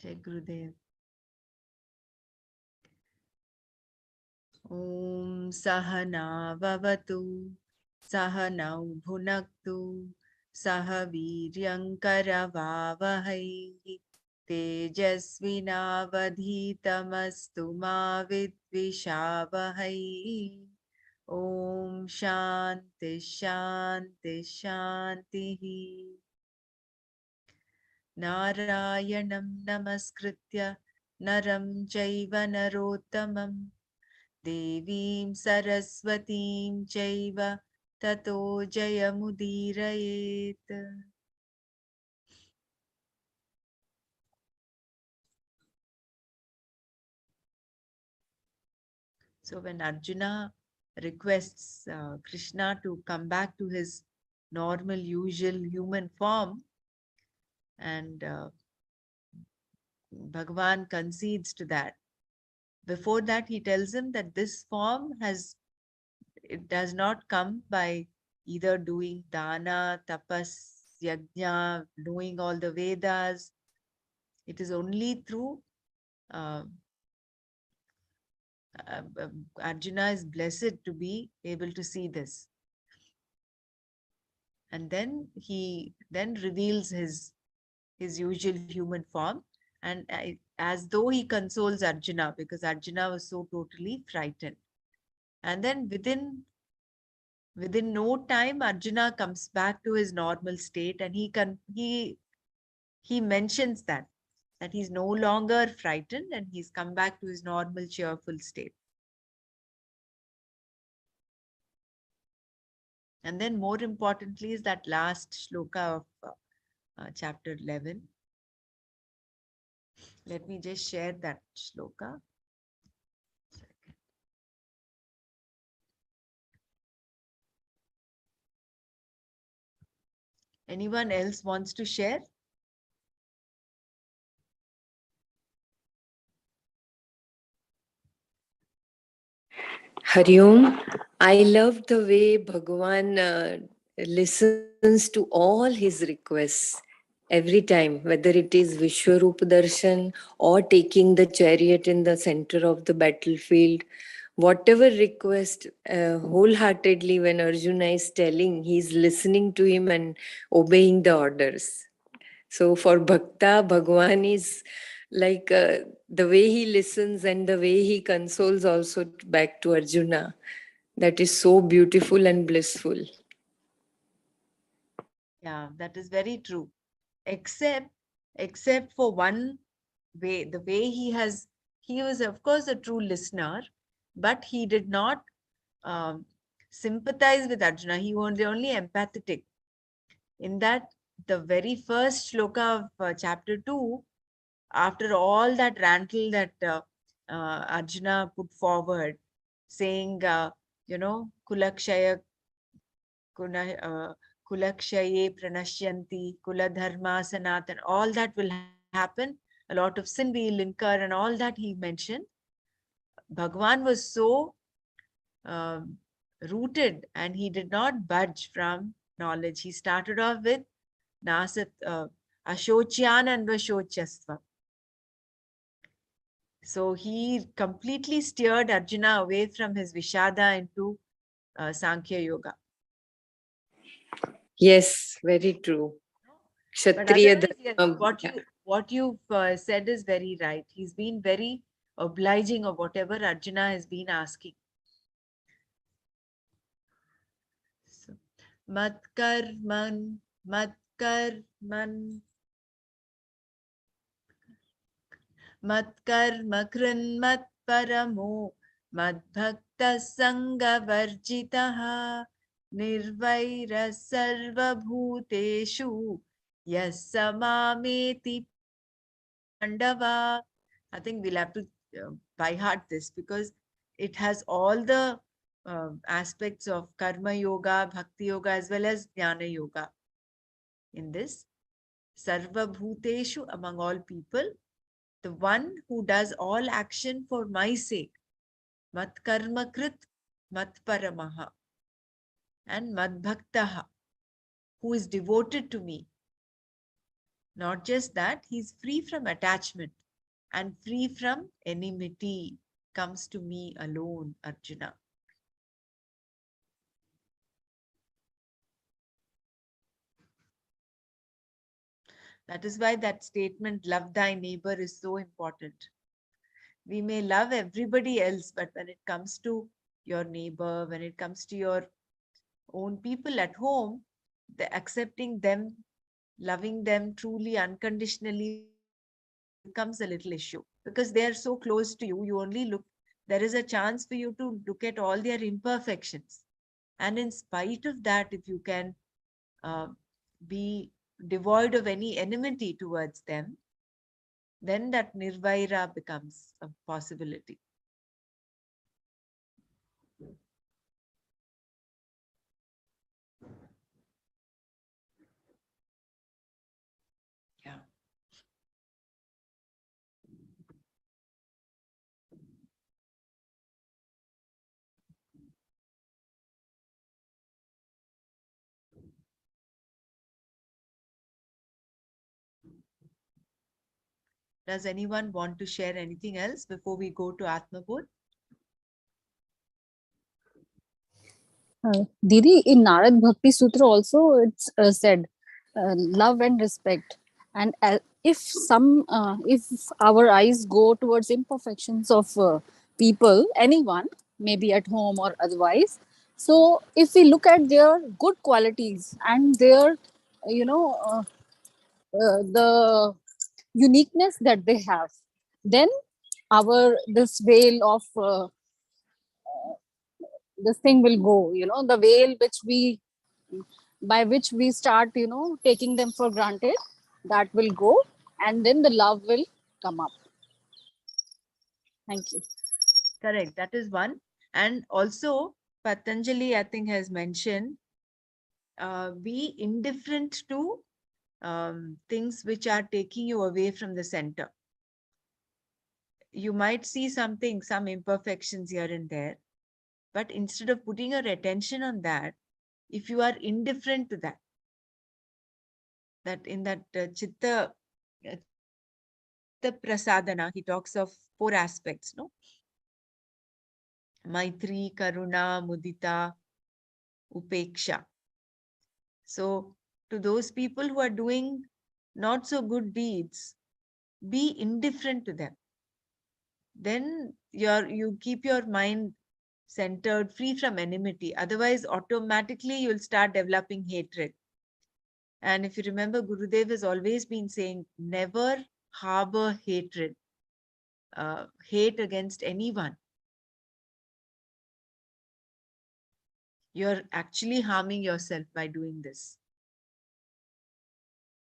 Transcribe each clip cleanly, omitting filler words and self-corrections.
Jai Gurudev. Om Sahana Vavatu Sahanau Bhunaktu Saha Viryankara Vavahai Tejasvinavadhitamastu ma vidvishavahai. Om Shanti Shanti Shanti. Narayanam Namaskritya Naram Chaiva Narottamam Devim Saraswatim Chaiva Tato Jayamudirayet. So when Arjuna requests Krishna to come back to his normal, usual human form, and Bhagavan concedes to that. Before that, he tells him that this form it does not come by either doing dana, tapas, yajna, knowing all the Vedas. It is only through Arjuna is blessed to be able to see this. And then he then reveals his usual human form, and as though he consoles Arjuna, because Arjuna was so totally frightened. And then within no time, Arjuna comes back to his normal state, and he mentions that he's no longer frightened and he's come back to his normal cheerful state. And then more importantly is that last shloka of chapter 11. Let me just share that shloka. Anyone else wants to share? Hari Om. I love the way Bhagavan listens to all his requests every time, whether it is Vishwarup Darshan or taking the chariot in the center of the battlefield. Whatever request, wholeheartedly when Arjuna is telling, he's listening to him and obeying the orders. So for Bhakta, Bhagwan is like the way he listens and the way he consoles also back to Arjuna. That is so beautiful and blissful. Yeah, that is very true. Except for one way, the way he was of course a true listener, but he did not sympathize with Arjuna. He was only empathetic. In that, the very first shloka of chapter 2, after all that rantle that Arjuna put forward, saying, Kulakshaya Kulakshaye Pranashyanti, Kuladharma Sanatan, all that will happen. A lot of sin we will incur, and all that he mentioned. Bhagwan was so rooted and he did not budge from knowledge. He started off with Nasat Ashocyan and Vashochastva. So he completely steered Arjuna away from his Vishada into Sankhya Yoga. Yes, very true. Kshatriya Dharma, yes, what you've said is very right. He's been very obliging of whatever Arjuna has been asking. So, Matkarman Matkarman Matkarma Krin Matparamo Madbhakta Sangha Varjitaha Nirvaira Sarva Bhuteshu Yasamameti Pandava. I think we'll have to by heart this, because it has all the aspects of Karma Yoga, Bhakti Yoga, as well as Jnana Yoga. In this, Sarva Bhuteshu, among all people, the one who does all action for my sake, Mat Karma Krit Mat Paramaha, and Mat Bhaktaha, who is devoted to me. Not just that, he's free from attachment and free from enmity. Comes to me alone, Arjuna. That is why that statement, love thy neighbor, is so important. We may love everybody else, but when it comes to your neighbor, when it comes to your own people at home, accepting them, loving them truly, unconditionally becomes a little issue because they are so close to you. You only look, there is a chance for you to look at all their imperfections. And in spite of that, if you can uh, be devoid of any enmity towards them, then that nirvaira becomes a possibility. Yeah. Does anyone want to share anything else before we go to Atma Bodh? Didi, in Narad Bhakti Sutra also it's said love and respect. And if our eyes go towards imperfections of people, anyone, maybe at home or otherwise, so if we look at their good qualities and their, you know, the uniqueness that they have, then our this veil of this thing will go, the veil which we by which we start, taking them for granted, that will go, and then the love will come up. Thank you. Correct. That is one. And also, Patanjali, I think, has mentioned be indifferent to things which are taking you away from the center. You might see something, some imperfections here and there, but instead of putting your attention on that, if you are indifferent to that, that in that Chitta Prasadana, he talks of 4 aspects, no? Maitri, Karuna, Mudita, Upeksha. So, to those people who are doing not so good deeds, be indifferent to them. Then you keep your mind centered, free from enmity. Otherwise, automatically you'll start developing hatred. And if you remember, Gurudev has always been saying, never harbor hatred, hate against anyone. You're actually harming yourself by doing this.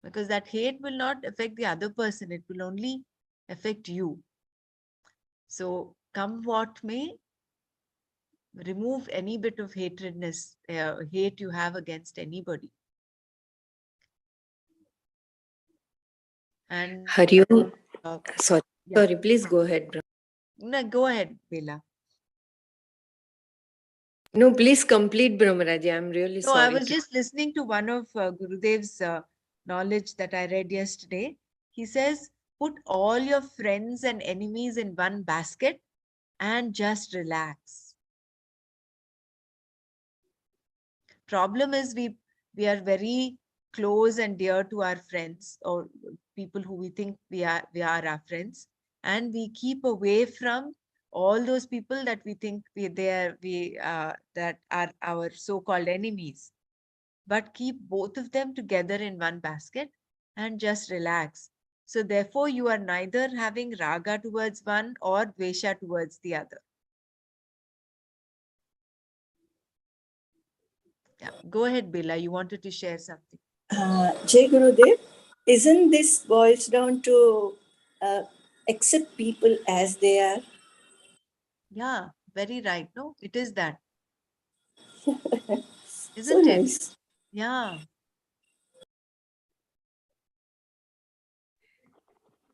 Because that hate will not affect the other person, it will only affect you. So, come what may, remove any bit of hate you have against anybody. And Hariom, sorry, yeah, sorry, please go ahead, Brahma. no, go ahead, Bela. No, please complete, Brahmaraji. I'm really No, I sorry was to. just listening to one of Gurudev's knowledge that I read yesterday. He says, put all your friends and enemies in one basket and just relax. Problem is we are very close and dear to our friends or people who we think we are our friends, and we keep away from all those people that we think we that are our so-called enemies, but keep both of them together in one basket and just relax. So therefore you are neither having raga towards one or dvesha towards the other. Yeah, go ahead, Bela, you wanted to share something. Jai Gurudev, isn't this boils down to accept people as they are? Yeah, very right. No, it is that, So isn't it? nice. Yeah,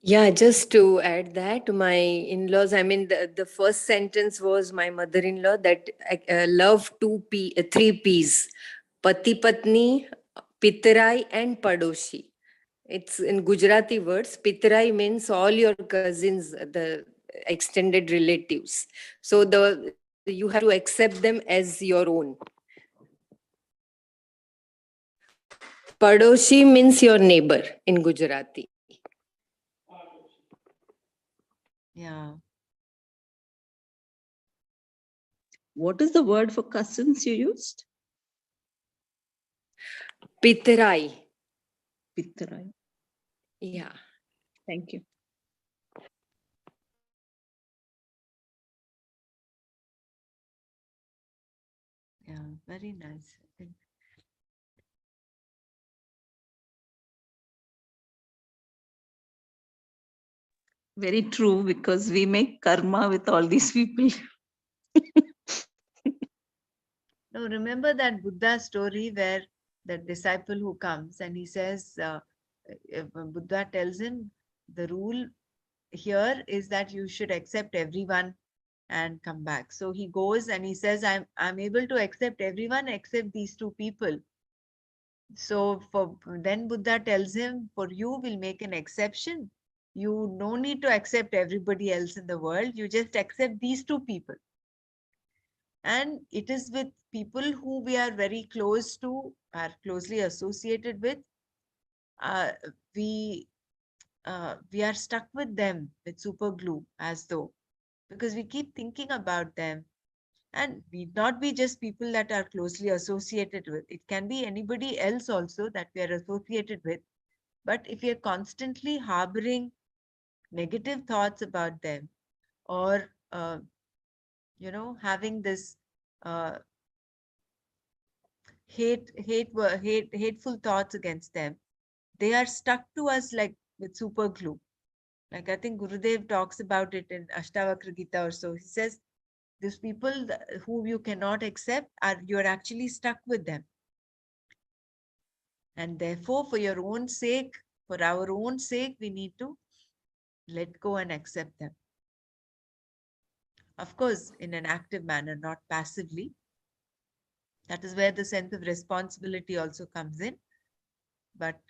Yeah, just to add that, my in-laws, I mean, the first sentence was my mother-in-law that love three P's, Pati Patni, Pitrai, and Padoshi. It's in Gujarati words. Pitrai means all your cousins, the extended relatives. So you have to accept them as your own. Padoshi means your neighbor in Gujarati. Yeah. What is the word for cousins you used? Pitrai. Pitrai. Yeah. Thank you. Yeah. Very nice. I think. Very true, because we make karma with all these people. No, remember that Buddha story where the disciple who comes and he says, Buddha tells him the rule here is that you should accept everyone and come back. So he goes and he says, I'm able to accept everyone except these two people. So then Buddha tells him, for you we'll make an exception. You no need to accept everybody else in the world. You just accept these two people. And it is with people who we are very close to, are closely associated with. Uh, we we are stuck with them with super glue, as though, because we keep thinking about them. And need not be just people that are closely associated with. It can be anybody else also that we are associated with. But if we are constantly harboring negative thoughts about them, or having this uh, hateful thoughts against them, they are stuck to us like with super glue. Like I think Gurudev talks about it in Ashtavakra Gita or so. He says, these people who you cannot accept, you're actually stuck with them. And therefore, for our own sake, we need to let go and accept them. Of course, in an active manner, not passively. That is where the sense of responsibility also comes in. But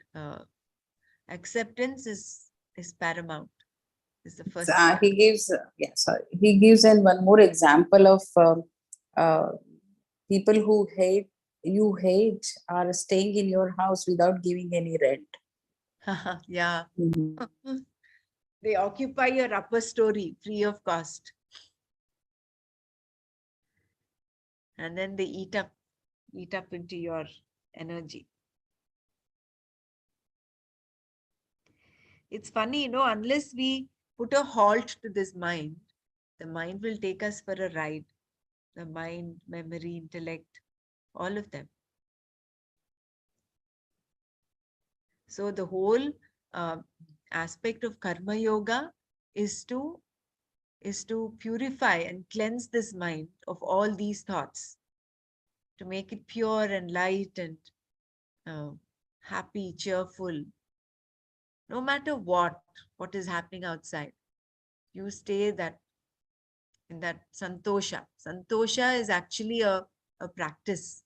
acceptance is paramount, is the first step. He gives, he gives an one more example of uh, people who hate are staying in your house without giving any rent. Yeah. Mhm. They occupy your upper story free of cost. And then they eat up into your energy. It's funny, unless we put a halt to this mind, the mind will take us for a ride. The mind, memory, intellect, all of them. So the whole uh, aspect of karma yoga is to purify and cleanse this mind of all these thoughts, to make it pure and light and uh, happy, cheerful. No matter what is happening outside, you stay in that santosha. Santosha is actually a practice.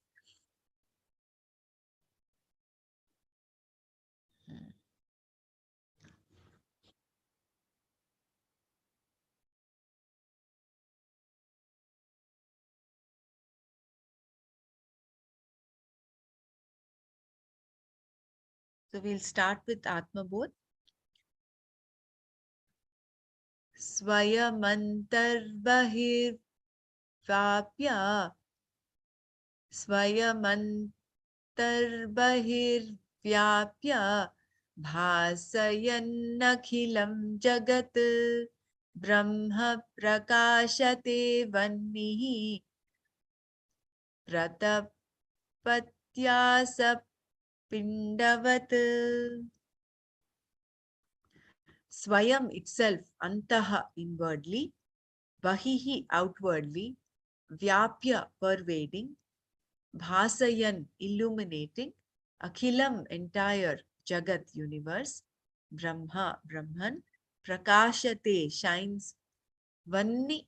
So we'll start with Atma Bodh. Svayamantarbahirvapya Svayamantarbahirvyapya Bhasayannakhilam Jagat Brahma Prakashate Vannihi Pratapatyasa Pindavat. Swayam itself, antaha inwardly, bahihi outwardly, vyapya pervading, bhasayan illuminating, akhilam entire jagat universe, Brahman prakashate shines, vanni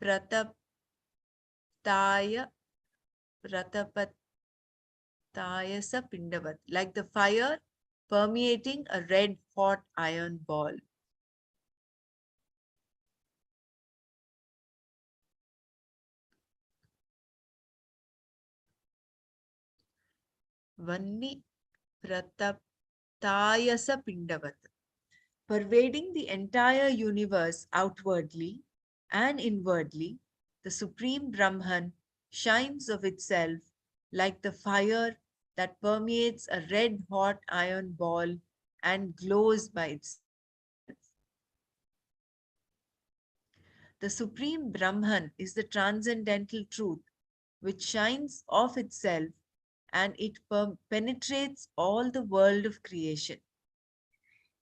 prataptaya pratapataya sa pindavat, like the fire permeating a red hot iron ball. Vanni prataptayasa pindavat, pervading the entire universe outwardly and inwardly, the Supreme Brahman shines of itself like the fire that permeates a red hot iron ball and glows by itself. The Supreme Brahman is the transcendental truth which shines of itself and it penetrates all the world of creation.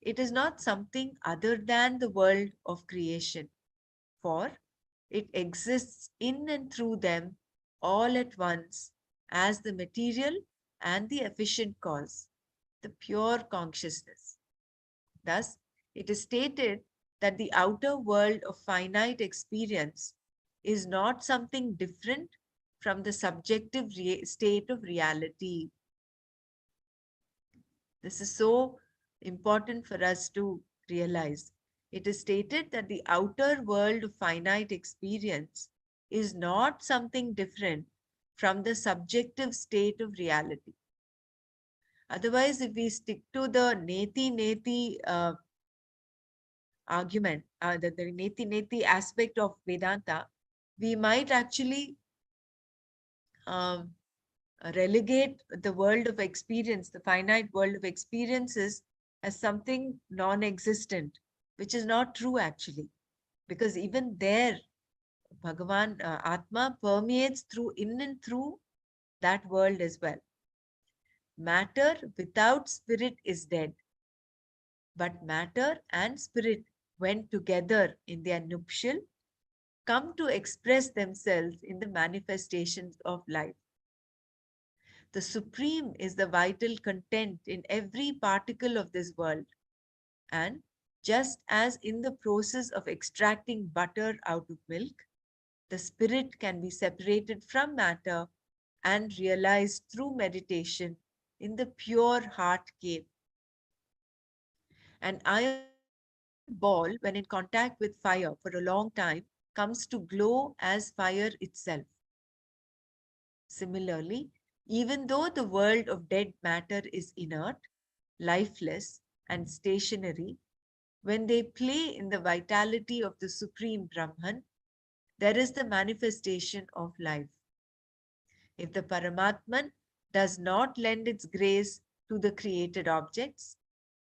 It is not something other than the world of creation, for it exists in and through them all at once as the material and the efficient cause, the pure consciousness. Thus, it is stated that the outer world of finite experience is not something different from the subjective state of reality. This is so important for us to realize. It is stated that the outer world of finite experience is not something different from the subjective state of reality. Otherwise, if we stick to the neti argument, the neti aspect of Vedanta, we might actually um, relegate the world of experience, the finite world of experiences, as something non existent, which is not true actually. Because even there, Bhagavan, Atma permeates through, in and through that world as well. Matter without spirit is dead, but matter and spirit, when together in their nuptial, come to express themselves in the manifestations of life. The Supreme is the vital content in every particle of this world. And just as in the process of extracting butter out of milk, the spirit can be separated from matter and realized through meditation in the pure heart cave. An iron ball, when in contact with fire for a long time, comes to glow as fire itself. Similarly, even though the world of dead matter is inert, lifeless, and stationary, when they play in the vitality of the Supreme Brahman, there is the manifestation of life. If the Paramatman does not lend its grace to the created objects,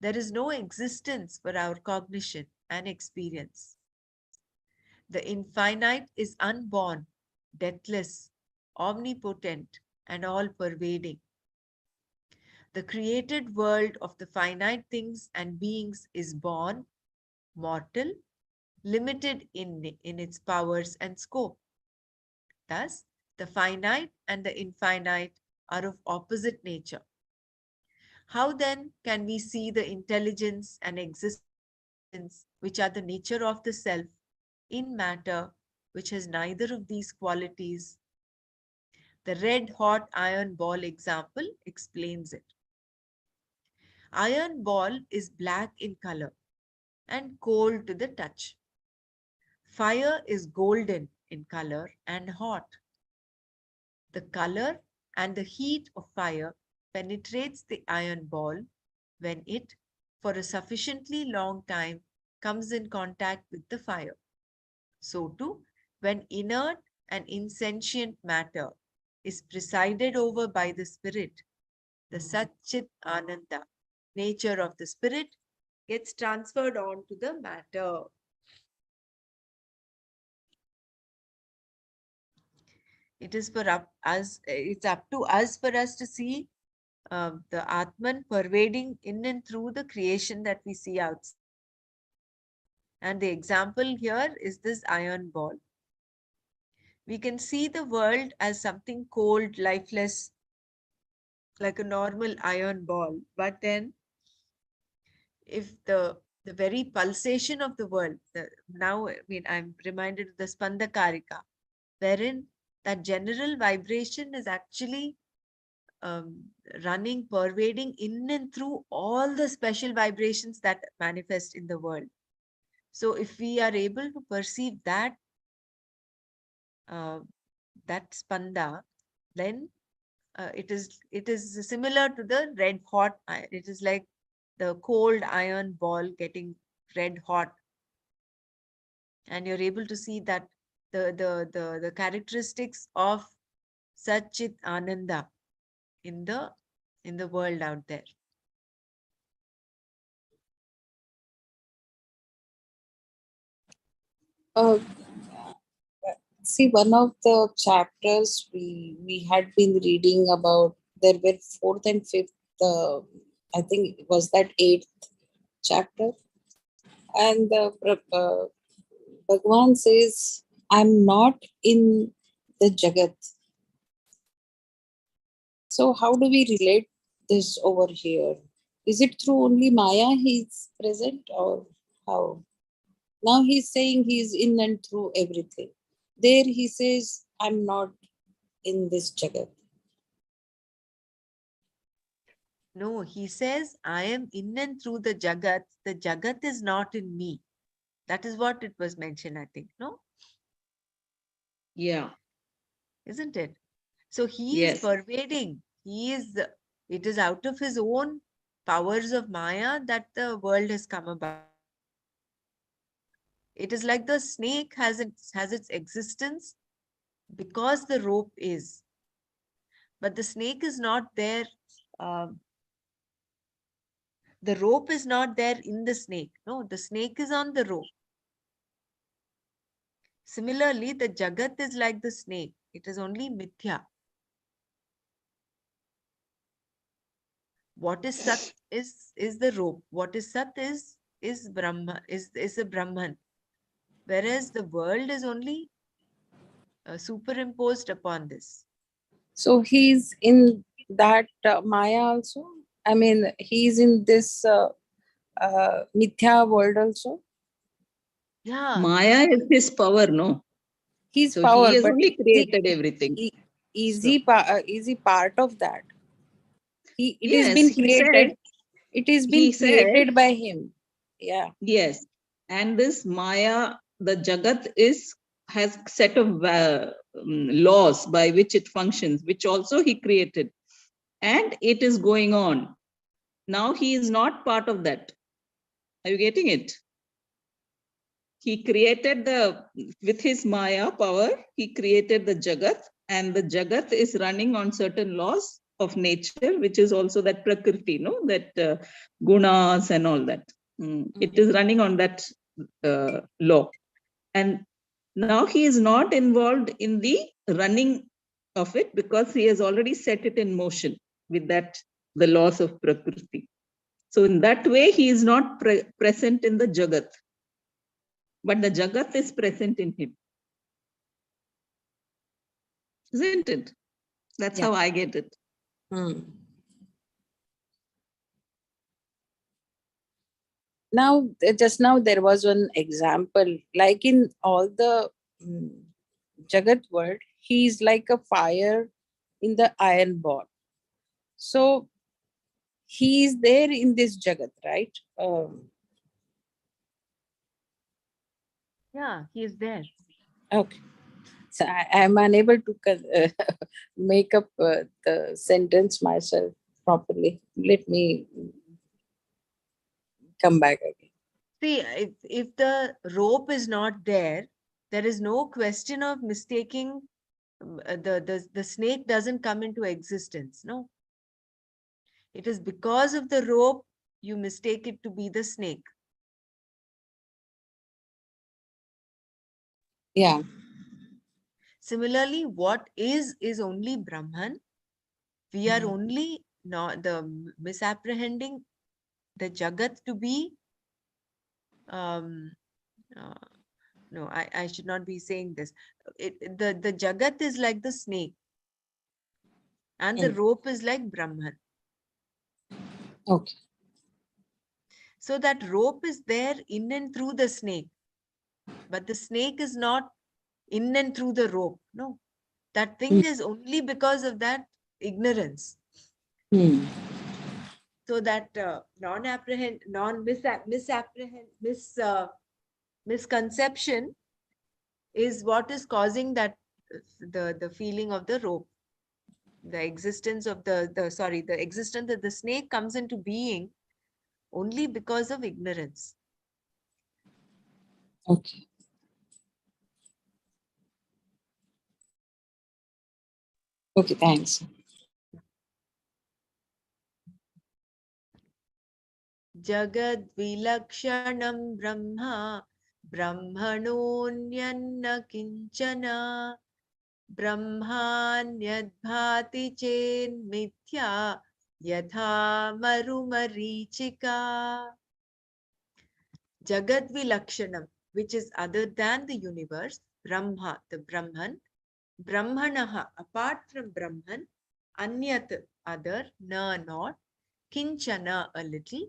there is no existence for our cognition and experience. The infinite is unborn, deathless, omnipotent, and all pervading. The created world of the finite things and beings is born, mortal, limited in its powers and scope. Thus, the finite and the infinite are of opposite nature. How then can we see the intelligence and existence which are the nature of the self in matter which has neither of these qualities? The red hot iron ball example explains it. Iron ball is black in color and cold to the touch. Fire is golden in color and hot. The color and the heat of fire penetrates the iron ball when it, for a sufficiently long time, comes in contact with the fire. So too, when inert and insentient matter is presided over by the spirit, the Satchit Ananda, nature of the spirit, gets transferred on to the matter. It is for us, it's up to us for us to see the Atman pervading in and through the creation that we see outside. And the example here is this iron ball. We can see the world as something cold, lifeless, like a normal iron ball. But then, if the very pulsation of the world, now I mean I'm reminded of the Spandakarika, wherein that general vibration is actually running, pervading in and through all the special vibrations that manifest in the world. So if we are able to perceive that, uh, that spanda, then it is similar to the red hot iron. It is like the cold iron ball getting red hot, and you're able to see that the characteristics of Satchit Ananda in the world out there. Uh, See, one of the chapters we had been reading about, there were fourth and fifth. I think it was that eighth chapter, and Bhagwan says, "I'm not in the Jagat." So, how do we relate this over here? Is it through only Maya he's present, or how? Now he's saying he's in and through everything. There he says, "I'm not in this Jagat." No, he says, I am in and through the Jagat. The Jagat is not in me. That is what it was mentioned, I think. No? Yeah. Isn't it? So he is Yes. pervading. It is out of his own powers of Maya that the world has come about. It is like the snake has its existence because the rope is. But the snake is not there. um, the rope is not there in the snake. No, the snake is on the rope. Similarly, the Jagat is like the snake. It is only mithya. What is Sat is the rope. What is Sat is Brahma, is a Brahman. Whereas the world is only superimposed upon this. So he's in that Maya also. I mean, he's in this Mithya world also. Yeah, Maya is his power, no? He's So he power, has but only created everything. So, is he part of that? It has yes, been created. It has been he said, created by him. Yeah. yes. And this Maya, the Jagat has set of laws by which it functions, which also he created. And it is going on. Now he is not part of that. Are you getting it? He created with his Maya power, he created the Jagat, and the Jagat is running on certain laws of nature, which is also that Prakriti, no? That gunas and all that. It is running on that law. And now he is not involved in the running of it because he has already set it in motion with the laws of Prakriti. So in that way, he is not present in the Jagat, but the Jagat is present in him. Isn't it? That's Yeah. how I get it. Now, just now there was one example, like in all the Jagat world, he's like a fire in the iron ball. So he is there in this Jagat, right? yeah, he is there. Okay. So I am unable to make up the sentence myself properly. Let me come back again. See, if the rope is not there, there is no question of mistaking. The snake doesn't come into existence. No, it is because of the rope you mistake it to be the snake. Yeah. Similarly, what is only Brahman. We are only not misapprehending the Jagat to be um, uh, no, I should not be saying this. The Jagat is like the snake and the rope is like Brahman. Okay. So that rope is there in and through the snake, but the snake is not in and through the rope. No, that thing is only because of that ignorance. So that misconception is what is causing that the feeling of the rope, the existence of the existence that the snake comes into being only because of ignorance. Okay. Okay, thanks. Jagad vilakshanam brahma brahmanonyana kinchana brahmanyadbhati chen mithya yatha marumarichika. Jagad vilakshanam, which is other than the universe, Brahma, the Brahman, Brahmanaha, apart from Brahman, Anyat, other, na, not, Kinchana, a little,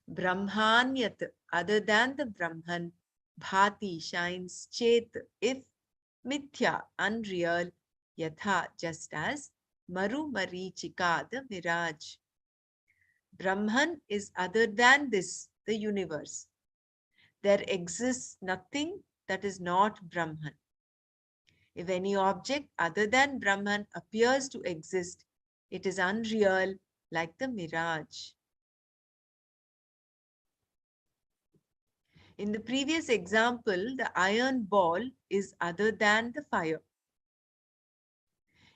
Brahmanyat, other than the Brahman, Bhati, shines, Chet, if, Mithya, unreal, Yatha, just as, Maru Marichika, the mirage. Brahman is other than this, the universe. There exists nothing that is not Brahman. If any object other than Brahman appears to exist, it is unreal, like the mirage. In the previous example, the iron ball is other than the fire.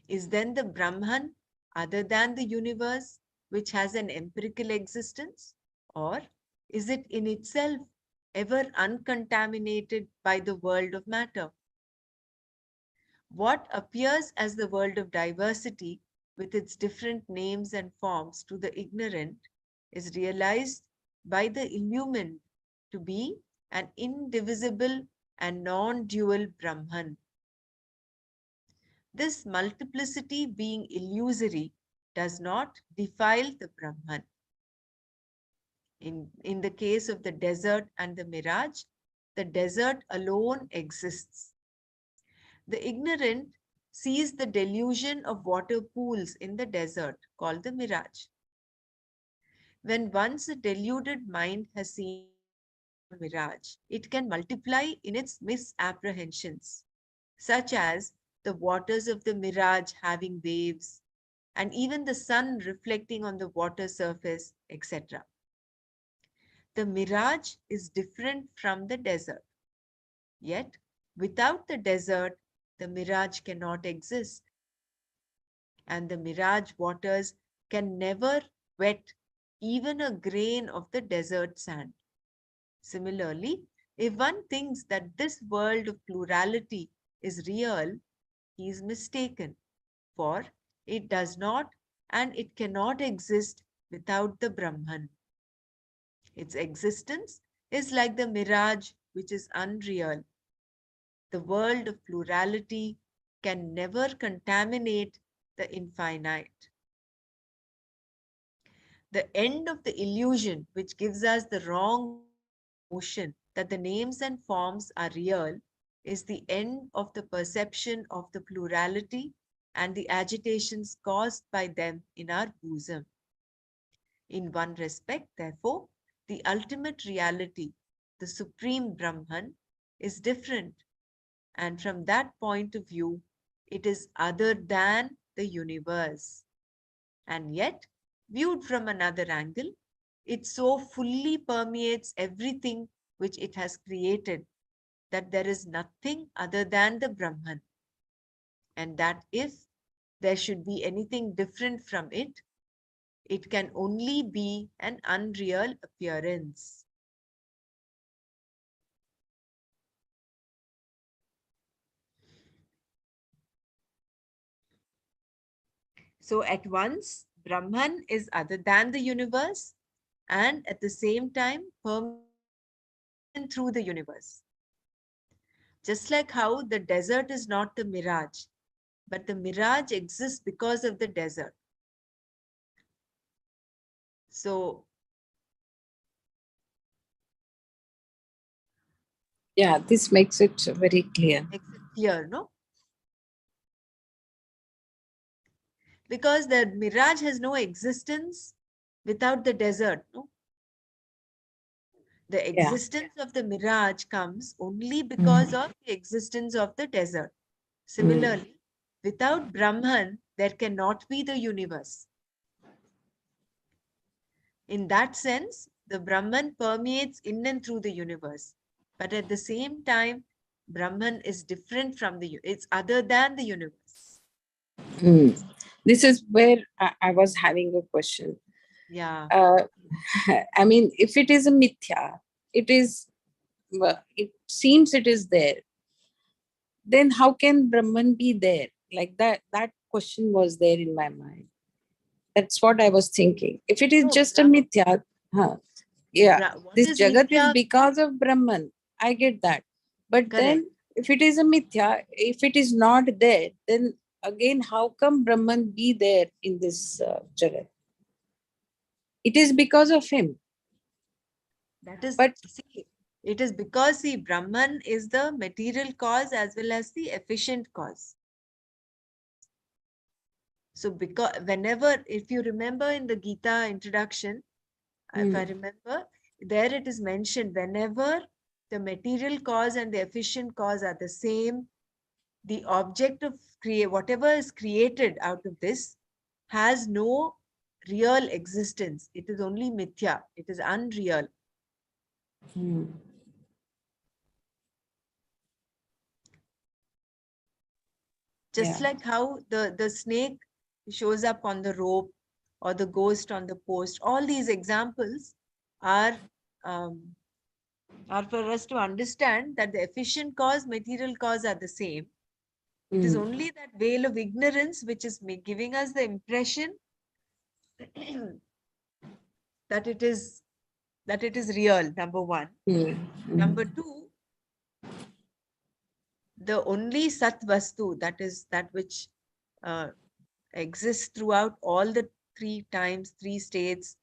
Is then the Brahman other than the universe, which has an empirical existence? Or is it in itself ever uncontaminated by the world of matter? What appears as the world of diversity with its different names and forms to the ignorant is realized by the illumined to be an indivisible and non-dual Brahman. This multiplicity being illusory does not defile the Brahman. In the case of the desert and the mirage, the desert alone exists. The ignorant sees the delusion of water pools in the desert called the mirage. When once a deluded mind has seen the mirage, it can multiply in its misapprehensions, such as the waters of the mirage having waves, and even the sun reflecting on the water surface, etc. The mirage is different from the desert. Yet, without the desert, the mirage cannot exist. And the mirage waters can never wet even a grain of the desert sand. Similarly, if one thinks that this world of plurality is real, he is mistaken, for it does not and it cannot exist without the Brahman. Its existence is like the mirage, which is unreal. The world of plurality can never contaminate the infinite. The end of the illusion, which gives us the wrong notion that the names and forms are real, is the end of the perception of the plurality and the agitations caused by them in our bosom. In one respect, therefore, the ultimate reality, the supreme Brahman, is different, and from that point of view, it is other than the universe. And yet, viewed from another angle, it so fully permeates everything which it has created that there is nothing other than the Brahman. And that if there should be anything different from it, it can only be an unreal appearance. So at once, Brahman is other than the universe and at the same time permeates in and through the universe. Just like how the desert is not the mirage, but the mirage exists because of the desert. So, Yeah, this makes it very clear. makes it clear, no? Because the mirage has no existence without the desert. No? The Yeah. existence of the mirage comes only because of the existence of the desert. Similarly, without Brahman, there cannot be the universe. In that sense, the Brahman permeates in and through the universe. But at the same time, Brahman is different from it's other than the universe. This is where I was having a question. Yeah. I mean, if it is a mithya, it is, it seems it is there. Then how can Brahman be there? Like that question was there in my mind. That's what I was thinking. If it is No, just a mithya, yeah, what this is Jagat is mithya? because of Brahman. I get that. But Correct. then if it is a mithya, if it is not there, then again, how come Brahman be there in this Jagat? It is because of him. That is, But see, it is because, see, Brahman is the material cause as well as the efficient cause. So, because whenever, if you remember in the Gita introduction, if I remember, there it is mentioned whenever the material cause and the efficient cause are the same, the object of whatever is created out of this has no real existence. It is only mithya. It is unreal. Just yeah. like how the snake shows up on the rope or the ghost on the post. All these examples are um, are for us to understand that the efficient cause, material cause are the same. It is only that veil of ignorance which is giving us the impression that it is real. Number one. Number two, the only sat vastu, that is that which uh, exists throughout all the three states,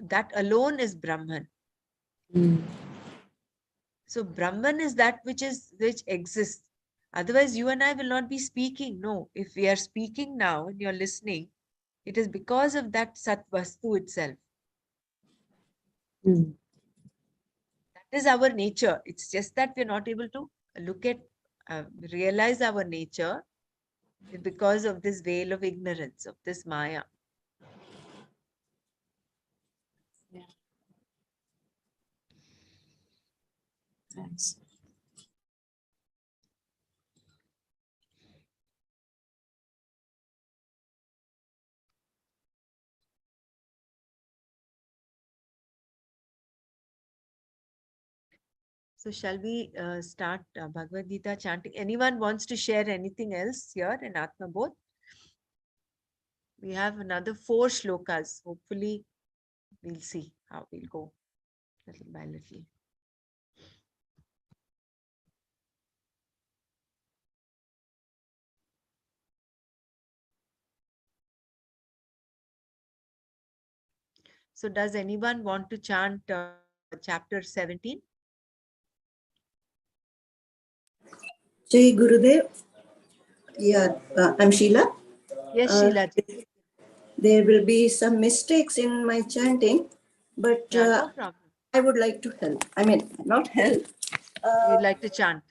that alone is Brahman. So Brahman is that which exists. Otherwise, you and I will not be speaking. No, if we are speaking now and you're listening, it is because of that Sat Vastu itself. That is our nature. It's just that we're not able to look at, realize our nature because of this veil of ignorance, of this Maya. Thanks. So shall we start Bhagavad Gita chanting? Anyone wants to share anything else here in Atma Bodh? We have another 4 shlokas. Hopefully, we'll see how we'll go little by little. So does anyone want to chant chapter 17? Jai Gurudev. Yeah, I'm Sheila. Yes, Uh, Sheila. there will be some mistakes in my chanting, but Yeah, no problem. I would like to help. I mean, not help. You'd Uh, like to chant.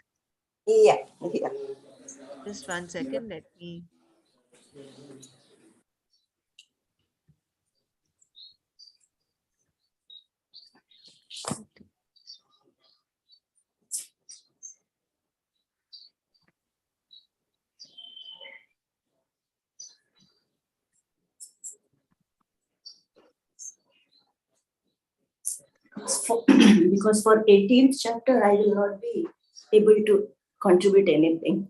yeah, yeah. Just 1 second. Let me. Because for 18th chapter, I will not be able to contribute anything.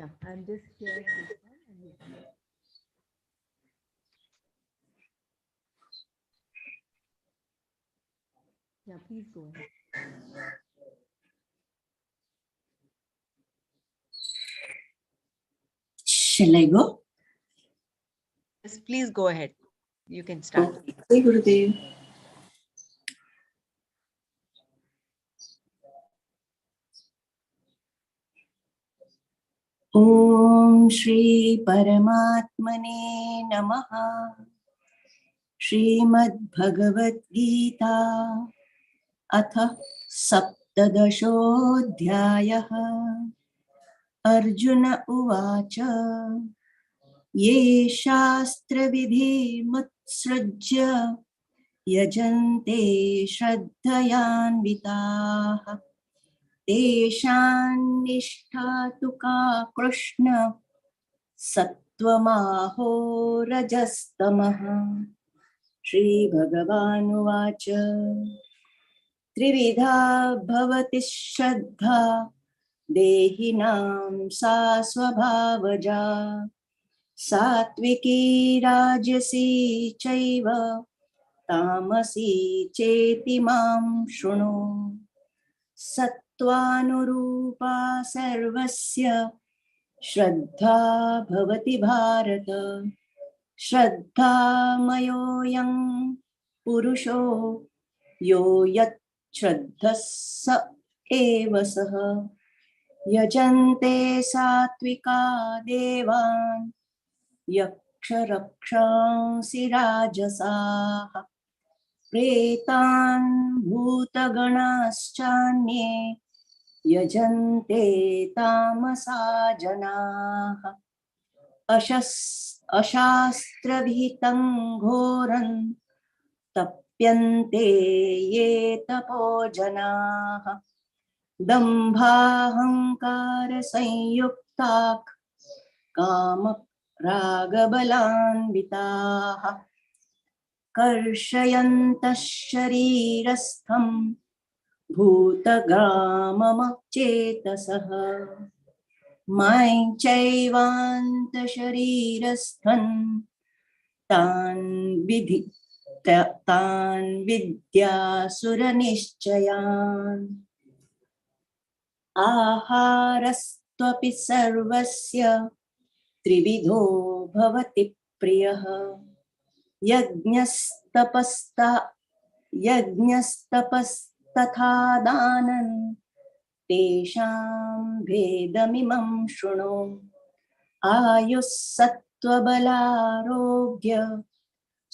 Yeah, I'm just sharing this one. Yeah, please go ahead. Shall I go? Yes, please go ahead. You can start. Okay. Jai Gurudev. ॐ श्री परमात्मने नमः। श्रीमद्भगवद्गीता अथ सप्तदशोऽध्यायः। अर्जुन उवाच ये शास्त्रविधिमुत्सृज्य यजन्ते श्रद्धयान्विताः तेषां निष्ठा तु का कृष्ण सत्त्वमाहो रजस्तमः। श्रीभगवानुवाच त्रिविधा भवति श्रद्धा देहिनां सा स्वभावजा सात्विकी राजसी चैव तामसी चेति मां शृणु। सत्त्वानुरूपा सर्वस्य श्रद्धा भवति भारत। श्रद्धामयोऽयं पुरुषो यो यच्छ्रद्धः स एव सः। यजन्ते सात्विका देवान् यक्षरक्षांसि राजसाः प्रेतान् भूतगणाश्चान्ये यजन्ते तामसा जनाः। अशास्त्रविहितं घोरं तप्यन्ते ये तपो जनाः दम्भाहङ्कारसंयुक्ताः कामरागबलान्विताः कर्षयन्तः शरीरस्थं भूतग्राममचेतसः मां चैवान्तशरीरस्थं तान् विद्यासुरनिश्चयान्। आहारस्त्वपि सर्वस्य त्रिविधो भवति प्रियः यज्ञस्तपस्तथा दानं तेषां भेदमिमं शृणु। आयुः सत्त्वबलारोग्य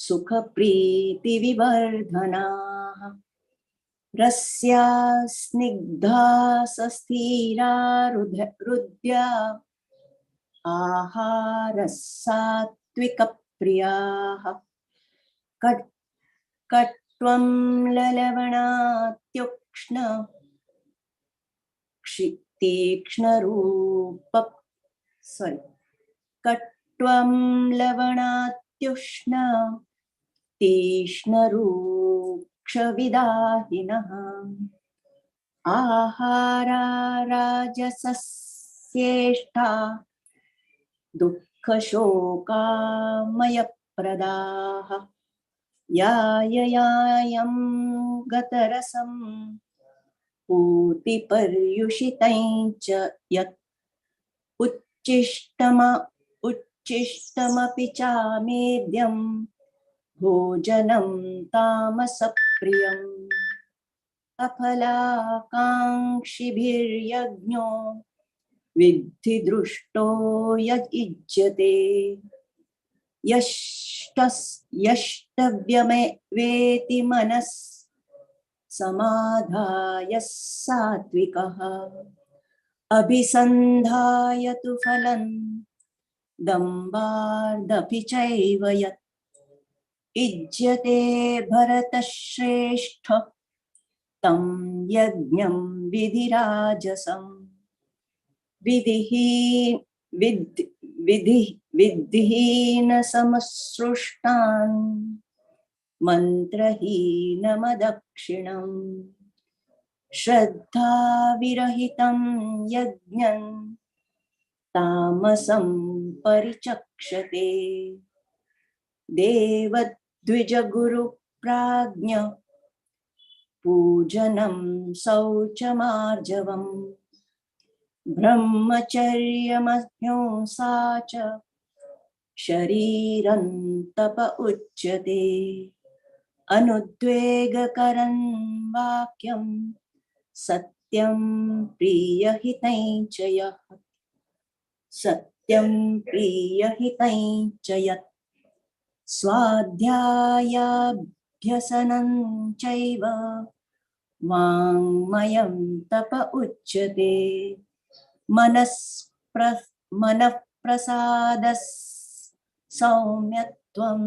सुखप्रीतिविवर्धनाः रस्या स्निग्धा सस्थिरा हृद्या आहारः सात्विकप्रियाः कट्वं ललवणात्युक्ष्ण कट्वं लवणात्युष्ण तीक्ष्णरूक्षविदाहिनः आहारा राजसस्येष्टा दुःखशोकामयप्रदाः याययायं गतरसं पूतिपर्युषितं च यत् उच्छिष्टमपि चामेद्यं भोजनं तामसप्रियम् अफलाकाङ्क्षिभिर्यज्ञो विद्धि दृष्टो युज्यते यष्टव्यमेवेति मनः समाधाय सात्विकः अभिसन्धाय तु फलं दम्भार्थमपि चैव यत् युज्यते भरतश्रेष्ठ तं यज्ञं विधिराजसम् विधिहीनसमसृष्टान् मन्त्रहीनमदक्षिणम् श्रद्धाविरहितं यज्ञं तामसं परिचक्षते देवद्विजगुरुप्राज्ञ पूजनं शौचमार्जवम् ब्रह्मचर्यमहिंसा च शरीरं तप उच्यते अनुद्वेगकरं वाक्यं सत्यं प्रियहितं च यः सत्यं प्रियहितं च यत् स्वाध्यायाभ्यसनं चैव वाङ्मयं तप उच्यते मनः प्रसादः सौम्यत्वं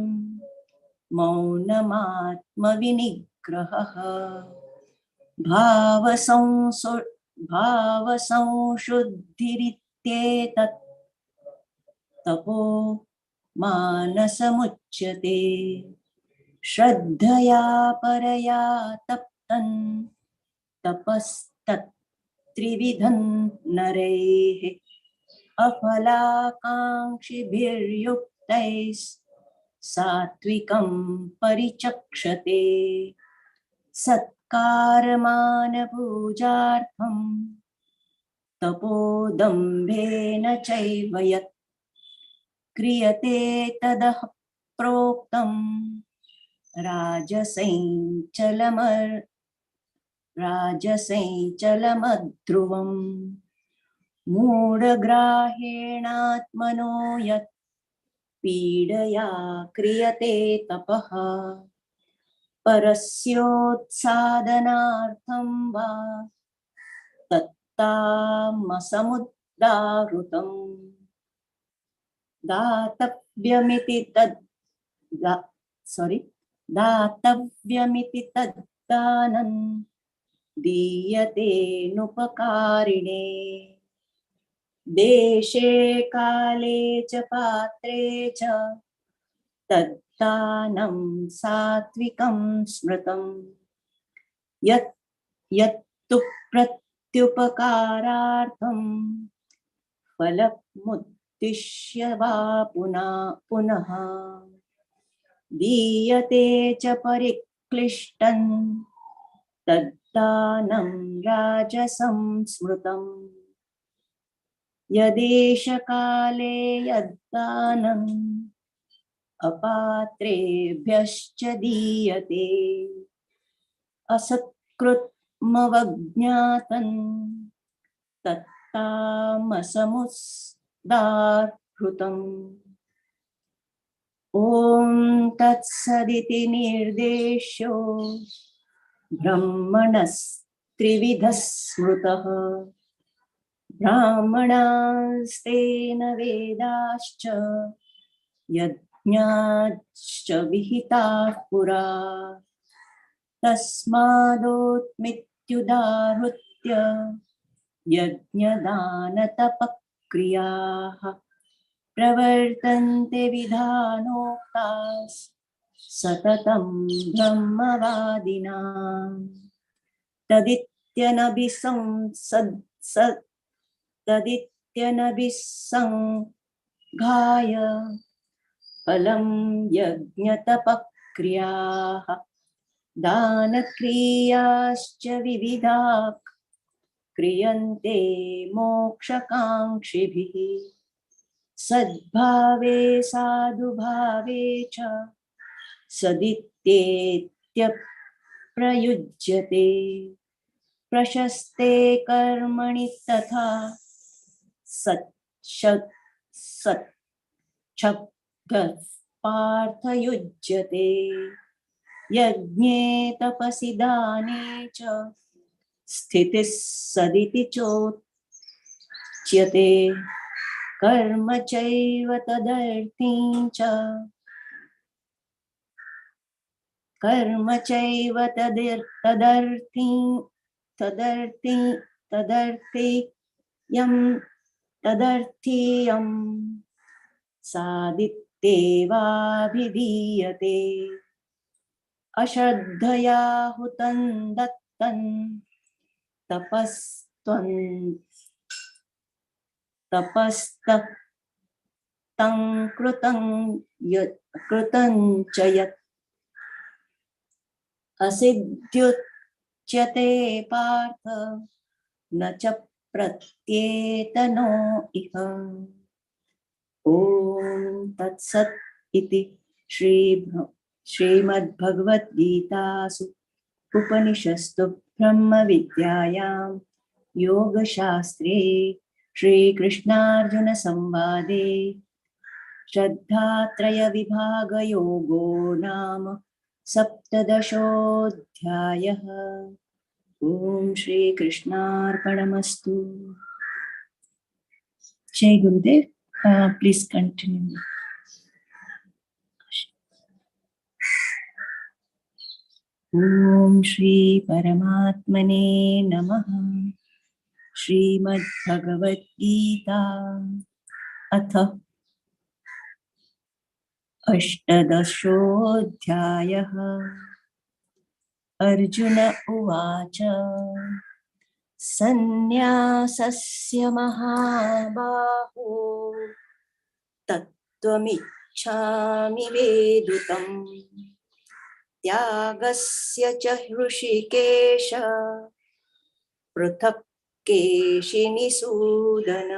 मौनमात्मविनिग्रहः भावसंशुद्धिरित्येतत् तपो मानसमुच्यते श्रद्धया परया तप्तं तपस्तत् त्रिविधं नरैः अफलाकाङ्क्षिभिर्युक्तैः सात्विकं परिचक्षते सत्कारमानपूजार्थं तपोदम्भेन चैव यत् क्रियते तदः प्रोक्तं राजसैञ्चलमध्रुवम् मूढग्राहेणात्मनो यत् पीडया क्रियते तपः परस्योत्सादनार्थं वा तत्तामसमुदाहृतम् दातव्यमिति तद्दानं दीयते नुपकारिणे देशे काले च पात्रे च तद्दानं सात्विकं स्मृतम् यत् यत्तु प्रत्युपकारार्थं फलमुद्दिश्य वा पुनः दीयते च परिक्लिष्टं तद्दानं राजसं स्मृतम् यदेशकाले यद्दानम् अपात्रेभ्यश्च दीयते असत्कृत्मवज्ञातं तत्तामसमुदाहृतम् ॐ तत्सदिति निर्देश्यो ब्रह्मणस्त्रिविधः स्मृतः ब्राह्मणास्तेन वेदाश्च यज्ञाश्च विहिताः पुरा तस्मादोत्मित्युदाहृत्य यज्ञदानतपक्रियाः प्रवर्तन्ते विधानोक्ताः सततं ब्रह्मवादिनां तदित्यनभिसंघाय फलं यज्ञतपक्रियाः दानक्रियाश्च विविधाः क्रियन्ते मोक्षकाङ्क्षिभिः सद्भावे साधुभावे च सदित्येत्यप्रयुज्यते प्रशस्ते कर्मणि तथा सच्छब्दः पार्थयुज्यते यज्ञे तपसि दाने च स्थितिः सदिति चोच्यते कर्म चैव तदर्थीयं सादित्येवाभिधीयते अश्रद्धया हुतं दत्तं तपस्तं कृतं च यत् असिद्ध्युत्तमं मुच्यते पार्थ न च प्रत्येतनो इह। ॐ तत्सत् इति श्रीमद्भगवद्गीतासु उपनिषत्सु ब्रह्मविद्यायां योगशास्त्रे श्रीकृष्णार्जुनसंवादे श्रद्धात्रयविभागयोगो नाम सप्तदशोऽध्यायः। ॐ श्रीकृष्णार्पणमस्तु। जय गुरुदेव. Please continue. ॐ श्री परमात्मने नमः. श्रीमद्भगवद्गीता अथ अष्टादशोऽध्यायः। अर्जुन उवाच सन्न्यासस्य महाबाहो तत्त्वमिच्छामि वेदितुम् त्यागस्य च हृषीकेश पृथक् केशिनिसूदन.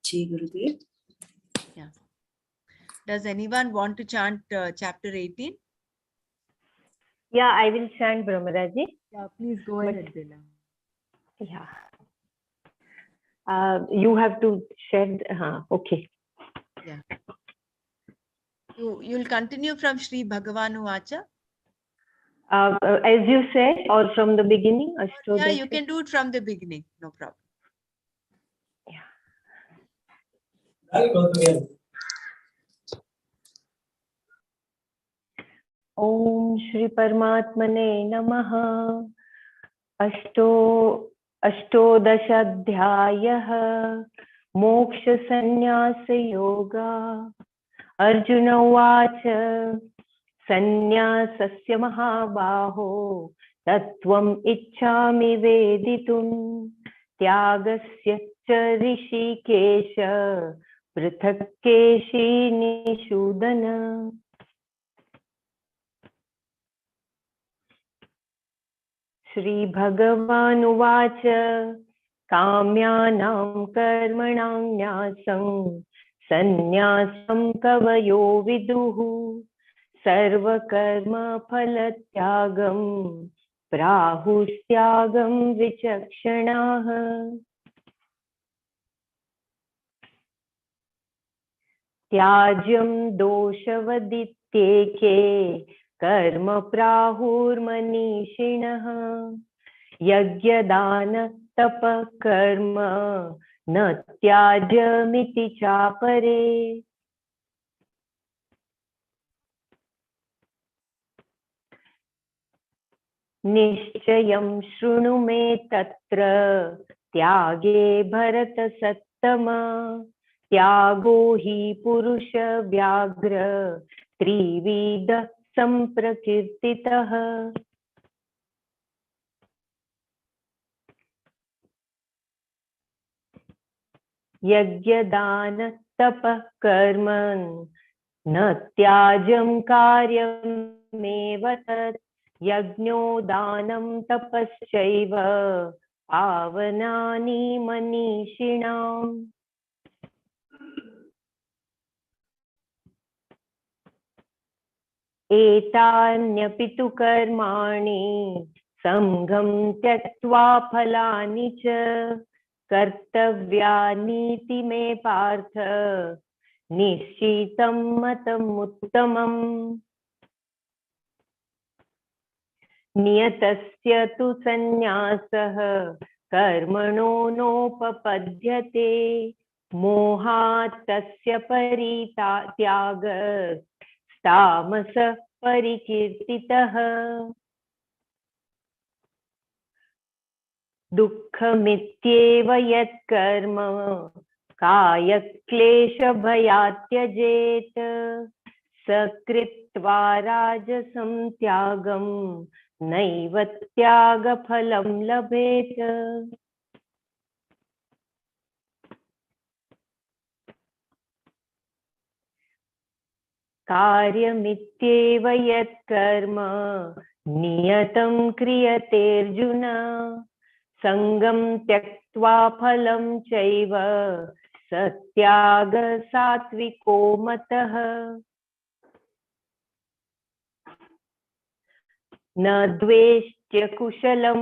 Ji Gurudev. Yeah. Does anyone want to chant chapter 18? Yeah, I will chant Brahmaraji. Yeah, please go ahead, Dila. Yeah. You have to share. Okay. Yeah. You'll continue from Shri Bhagavanu Vacha? As you said, or from the beginning? Yeah, you can do it from the beginning. No problem. Om Shri Paramatmane Namaha. Ashtodashadhyayah Moksha Sannyasa Yoga. Arjuna Uvacha Sannyasasya Mahabaho Tattvam Ichchami Veditum Tyagasya cha Rishikesha Prithak Keshi Nishudana. Shri Bhagavan Uvacha Kamyanam Karmanam Nyasam Sannyasam Kavayo Viduhu Sarva Karma Phalatyagam Prahustyagam Vichakshanaha. Tyajam Doshavadityeke Karma Prahurmanishinaha Yagyadana Tapa Karma Na Tyajamiti Chapare. Nishchayam Shrunu Me Tatra Tyage Bharata Sattama Tyago Hi Purusha Vyagra Trivida Samprakirtitaha. Yagyadana Tapa Karman Na Tyajam Karyam Mevatat Yajno Danam Tapaschaiva Pavanani Manishinam. Etanyapि tu karmani samgham tyaktva phalani cha kartavyani me partha nishitam matam uttamam. Niyatasya tu sannyasah karmano nopapadyate mohat tasya parityaga Tamasa parikirtitaha. Dukkhamityeva yat karma kaya klesha bhayatyajet sakritva rajasam tyagam naiva tyaga phalam labhet. Karyamityeva yat karma नियतं क्रियतेऽर्जुन सङ्गं त्यक्त्वा फलं चैव सत्याग सात्विको मतः न द्वेष्ट्य कुशलं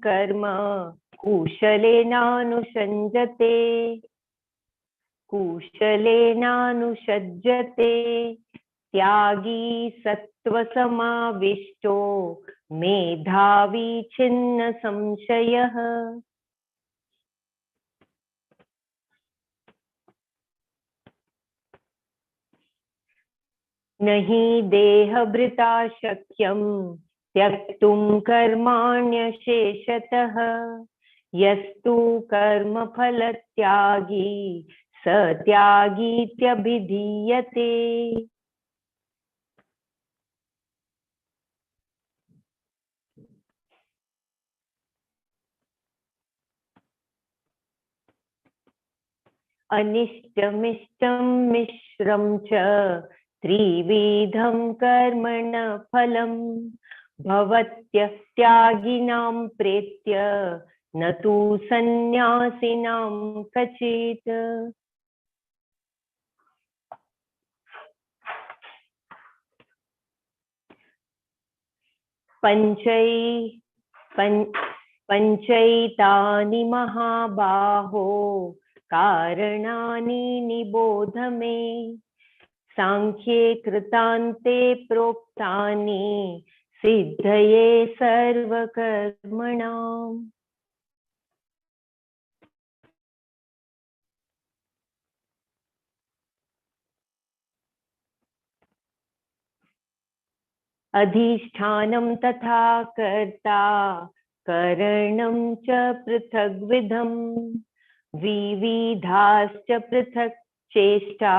कर्म कुशलेनानुषञ्जते कुशलेनानुषज्यते त्यागी सत्त्वसमाविष्टो मेधावी छिन्न संशयः न हि देहभृता शक्यं त्यक्तुं कर्माण्यशेषतः यस्तु कर्मफलत्यागी स त्यागीत्यभिधीयते अनिष्टमिष्टं मिश्रं च त्रिविधं कर्मण फलं भवत्यः त्यागिनां प्रेत्य न तु सन्न्यासिनां कचित् पञ्चैतानि महाबाहो कारणानि निबोध मे सांख्ये कृतान्ते प्रोक्तानि सिद्धये सर्वकर्मणाम् अधिष्ठानं तथा कर्ता करणं च पृथग्विधं विविधाश्च पृथक् चेष्टा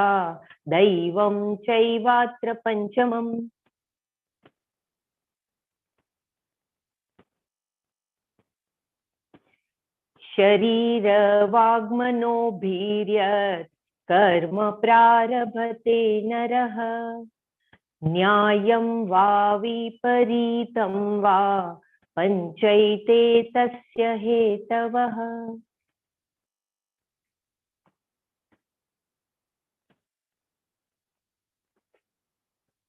दैवं चैवात्र पञ्चमम् शरीरवाग्मनोभिर्यत् कर्म प्रारभते नरः न्यायं वा विपरीतं वा पञ्चैते तस्य हेतवः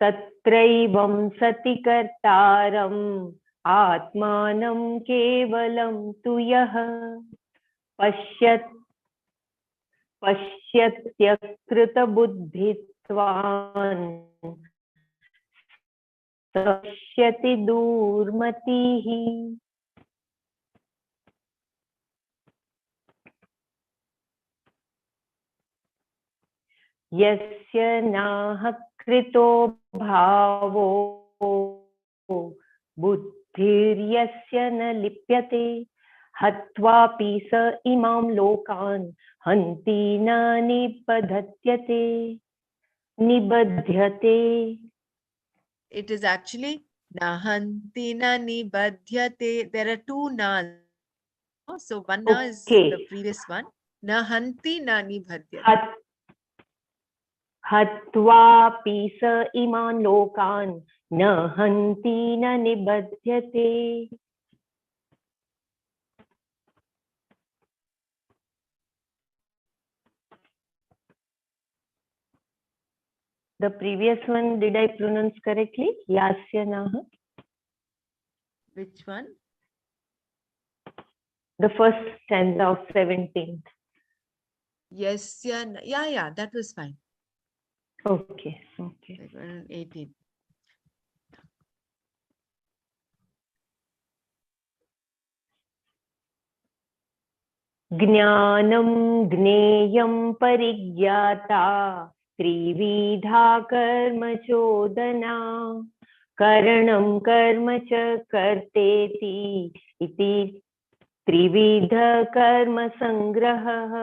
तत्रैवं सति कर्तारम् आत्मानं केवलं तु यः पश्यत्यकृतबुद्धित्वान् पश्यति दूर्मतिः यस्य नाह कृतो भावो बुद्धिर्यस्य न लिप्यते हत्वापि स इमां लोकान् हन्ति न निबध्यते It is actually nahanti na nibadhyate. There are two nas. So one na is Okay. the previous one. Nahanti na nibadhyate. हत्वापि स इमान् लोकान् न हन्ति न निबध्यते The previous one, did I pronounce correctly? Yasyanaha. Which one? The first stanza of 17th. Yes, yeah, that was fine. Okay. 18. ज्ञानं ज्ञेयं परिज्ञाता त्रिविधा कर्म चोदना करणं कर्म च कर्तेति इति त्रिविध कर्म संग्रहः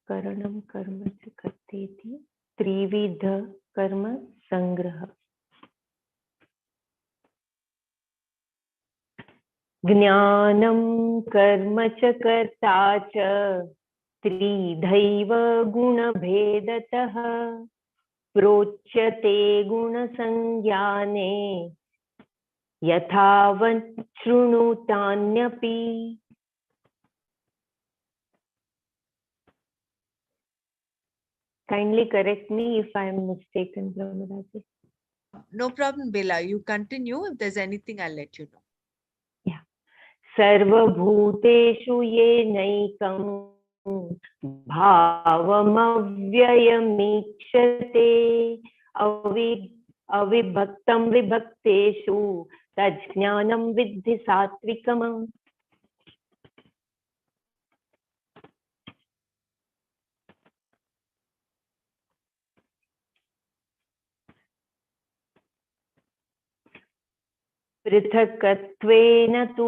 करणं कर्म च कर्तेति त्रिविध कर्म संग्रहः ज्ञानं कर्म च कर्ता च त्रिधैव गुणभेदतः प्रोच्यते गुणसंज्ञाने यथावन् शृणुतान्यपि. Kindly correct me if I am mistaken, Brahmaraji. No problem, Bela. You continue. If there's anything, I'll let you know. Yeah. सर्वभूतेषु येनैकं भावमव्ययमीक्षते अविभक्तं विभक्तेषु तज्ज्ञानं विद्धि सात्विकम्. पृथक्त्वेन तु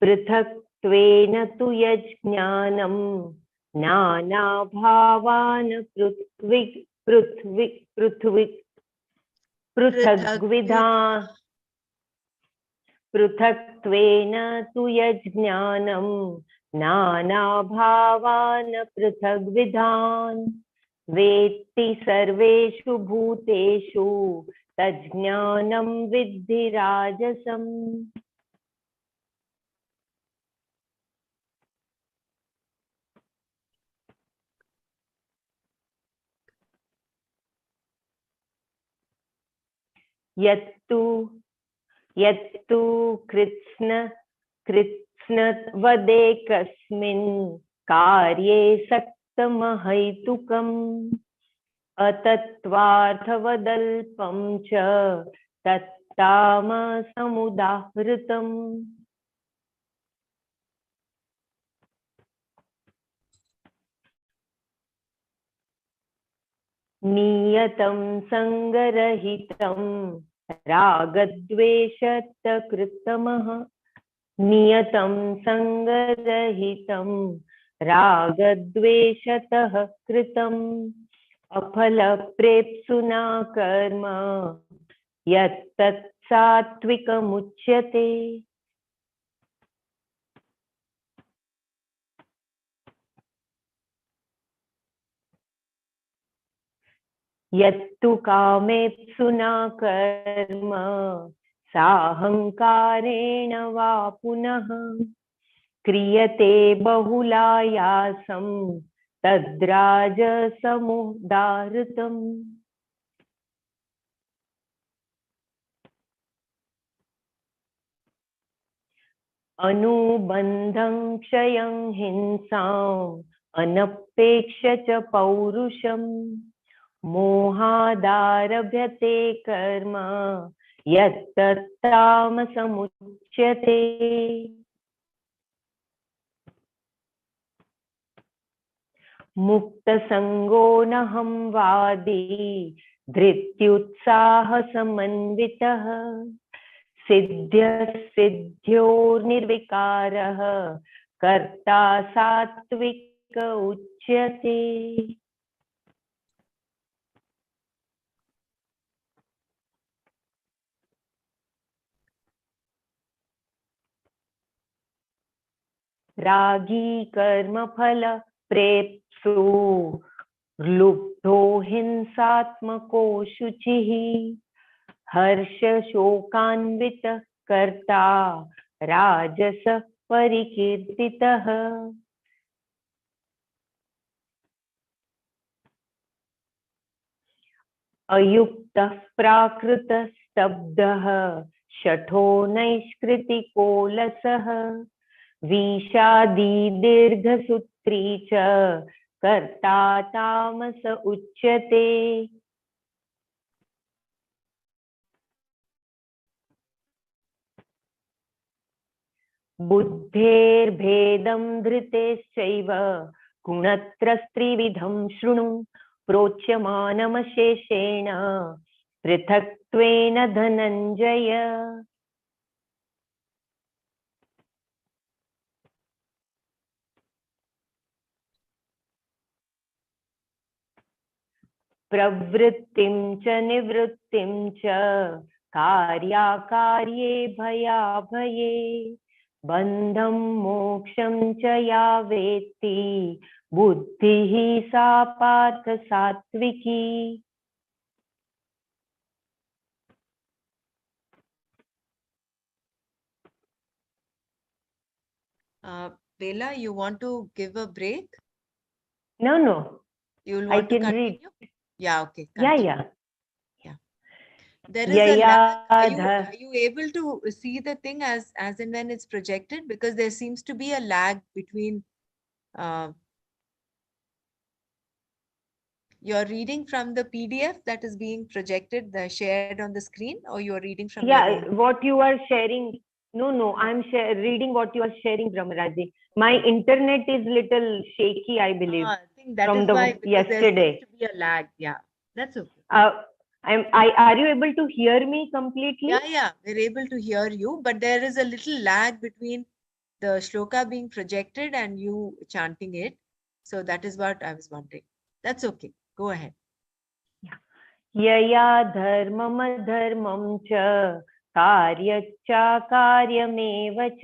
पृथक्त्वेन तु यज्ञानं नानाभावान् पृथग्विधा. पृथक्त्वेन तु यज्ञानं नानाभावान् पृथग्विधान् वेत्ति सर्वेषु भूतेषु तज्ज्ञानं विद्धि राजसम्. यत्तु कृत्स्नवदेकस्मिन् कार्ये सक्तमहैतुकम् अतत्त्वार्थवदल्पं च तत्तामसमुदाहृतम्. नियतं संगरहितं रागद्वेषतकृतमः. नियतं संगरहितं रागद्वेषतः कृतम् अफलप्रेप्सुना कर्म यत्तत् सात्विकमुच्यते. यत्तु कामेप्सुना कर्म साहंकारेण वा पुनः क्रियते बहुलायासं तद्राजसमुदाहृतम्. अनुबन्धं क्षयं हिंसाम् अनपेक्ष्य च पौरुषम् मोहादारभ्यते कर्म यत्तत्तामसमुच्यते. मुक्तसंगो नहं वादी धृत्युत्साहसमन्वितः सिद्ध्योर्निर्विकारः कर्ता सात्विक उच्यते. रागी कर्मफल प्रेप्सु लुब्धो हिंसात्मको शुचिः हर्ष शोकान्वित कर्ता राजस परिकीर्तितः. अयुक्तः प्राकृतः स्तब्धः शठो नैष्कृतिकोलसः विषादी दीर्घसूत्री च कर्ता तामस उच्यते. बुद्धेर्भेदं धृतेश्चैव गुणत्रस्त्रिविधं शृणु प्रोच्यमानमशेषेण पृथक्त्वेन धनञ्जय. प्रवृत्तिं च निवृत्तिं च कार्याकार्ये भयाभये बन्धं मोक्षं च या वेत्ति बुद्धिः सा पार्थ सात्विकी. Bella, you want to give a break? No, You will I want to can read. continue? Yeah, okay, Yeah, continue. yeah. Yeah. There is a lag. Yayadha. Are you able to see the thing as and when it's projected? Because there seems to be a lag between uh, you're reading from the PDF that is being projected, shared on the screen, or you're reading from your Yeah, own? what you are sharing. No, I'm reading what you are sharing, Brahmaraji. My internet is little shaky, I believe, I think that from is why, the because there seems yesterday. to be a lag. Yeah, that's okay. Uh, are you able to hear me completely? Yeah, we're able to hear you, but there is a little lag between the shloka being projected and you chanting it. So that is what I was wondering. That's okay. Go ahead. यया धर्ममधर्मं च कार्यच्चाकार्यमेव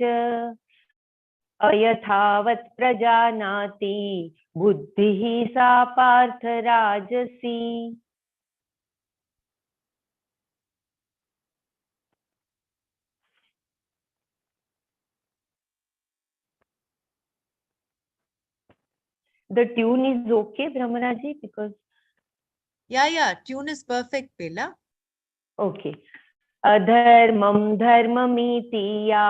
च अयथावत् प्रजानाति बुद्धिः सा पार्थ राजसी. The tune is okay, Brahmaraji, because Yeah. Tune is perfect, Bella. okay. अधर्मं धर्ममिति या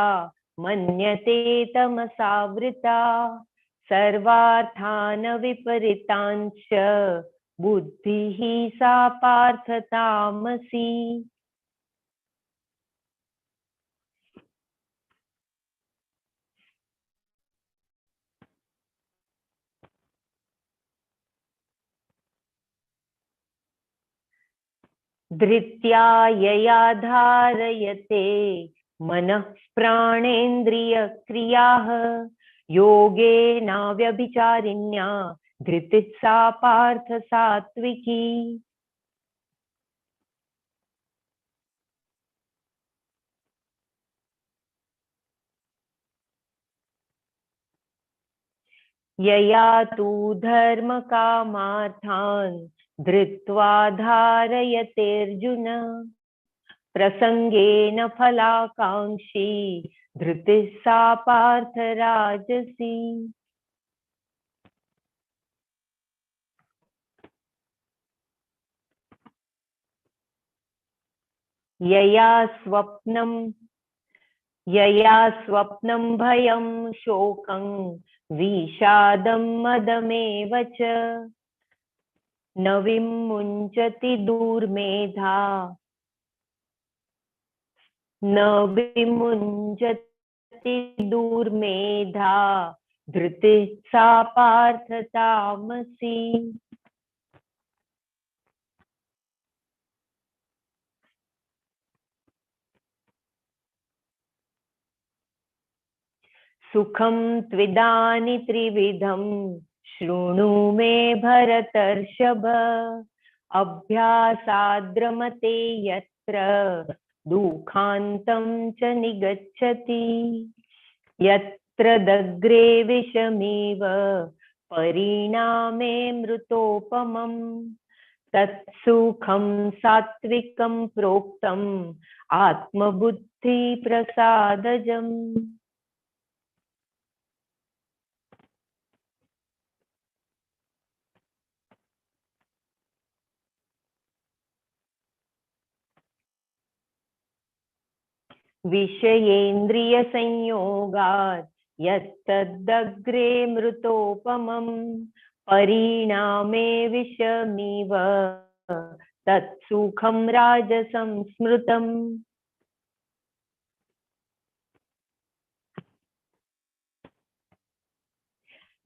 मन्यते तमसावृता सर्वार्थान् विपरीतांश्च बुद्धिः सा पार्थ तामसी. धृत्या यया धारयते मनः प्राणेन्द्रियक्रियाः योगेनाव्यभिचारिण्या धृतिः सा पार्थ सात्विकी. यया तु धर्मकामार्थान् धृत्वा धारयतेऽर्जुन प्रसंगेन फलाकांक्षी धृतिः सा पार्थ राजसी. यया स्वप्नं भयं शोकं विषादं मदमेव च न विमुञ्चति दुर्मेधा न विमुञ्चति दुर्मेधा धृतिः सा पार्थ तामसी. सुखं त्विदानि त्रिविधं शृणु मे भरतर्षभ अभ्यासाद्रमते यत्र दुःखान्तं च निगच्छति यत्र दग्रे विषमिव परिणामे मृतोपमम् तत्सुखं सात्विकं प्रोक्तम् आत्मबुद्धि प्रसादजम्. विषयेन्द्रियसंयोगात् यत्तदग्रे मृतोपमम् परिणामे विषमिव तत्सुखं राजसं स्मृतम्.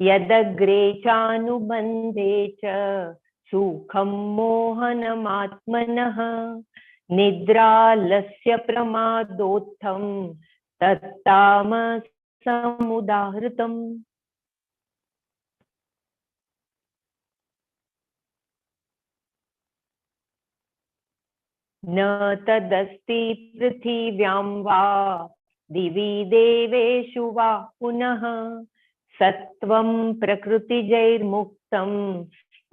यदग्रे चानुबन्धे च सुखं मोहनमात्मनः निद्रालस्य प्रमादोत्थं तत्तामसमुदाहृतम्. न तदस्ति पृथिव्यां वा दिवि देवेषु वा पुनः सत्वं प्रकृतिजैर्मुक्तं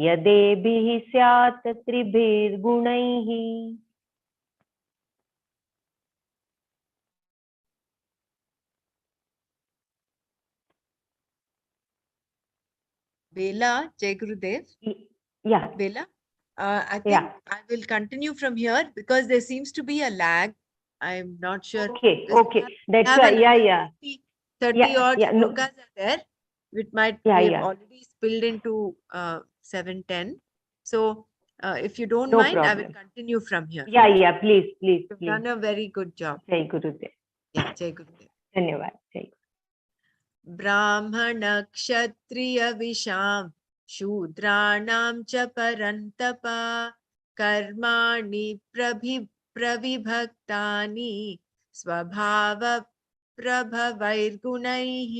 यदेभिः स्यात् त्रिभिर्गुणैः। Bela, Jai Gurudev. Yeah, Bela, I think yeah. I will continue from here because there seems to be a lag. I'm not sure. Okay, because okay. we That's have why. Yeah, another yeah, 30 yeah, odd yeah. No, shlokas are there. yeah, We have yeah. already spilled into 7:10. So if you don't No mind, I will problem. continue from here. Yeah, yeah. Please, please, You've please. done a very good job. Jai Gurudev. Yeah, Jai Gurudev. धन्यवाद. Jai. ब्राह्मण क्षत्रिय विशां शूद्राणां च परन्तप कर्माणि प्रविभक्तानि स्वभाव प्रभवैर्गुणैः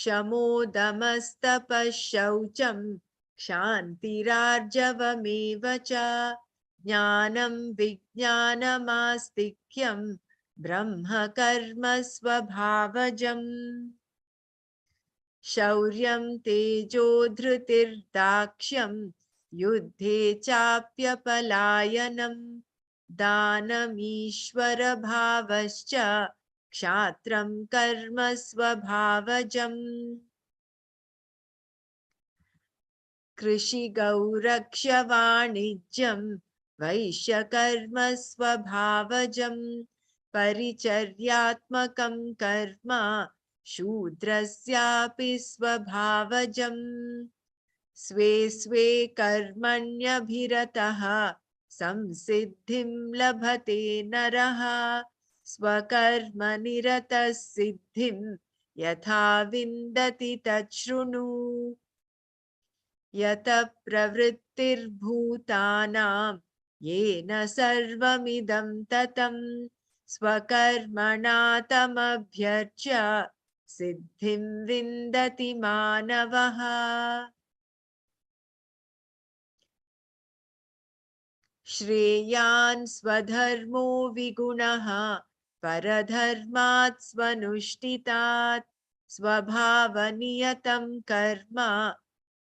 शमोदमस्तपः शौचं क्षान्तिरार्जवमेव च ज्ञानं विज्ञानमास्तिक्यं ब्रह्म कर्म स्वभावजम् शौर्यं तेजो धृतिर्दाक्ष्यं युद्धे चाप्यपलायनं दानमीश्वरभावश्च क्षात्रं कर्म स्वभावजम् कृषिगौरक्ष्यवाणिज्यं वैश्यकर्म स्वभावजं परिचर्यात्मकं कर्म शूद्रस्यापि स्वभावजम् स्वे स्वे कर्मण्यभिरतः संसिद्धिं लभते नरः स्वकर्मनिरतः सिद्धिं यथा विन्दति तच्छृणु यतः प्रवृत्तिर्भूतानां येन सर्वमिदं ततं स्वकर्मणा तमभ्यर्च्य सिद्धिं विन्दति मानवः श्रेयान् स्वधर्मो विगुणः परधर्मात् स्वनुष्ठितात् स्वभावनियतं कर्म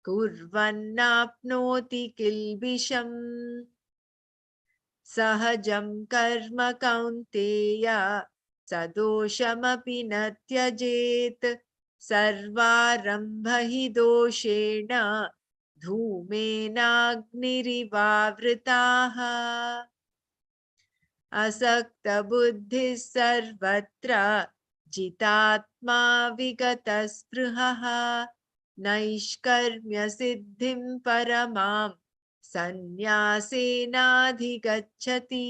कुर्वन्नाप्नोति किल्बिषम् सहजं कर्म कौन्तेय सदोषमपि न त्यजेत् सर्वारम्भ हि दोषेण धूमेनाग्निरिवावृताः असक्तबुद्धिः सर्वत्र जितात्मा विगतस्पृहः नैष्कर्म्यसिद्धिं परमां सन्न्यासेनाधिगच्छति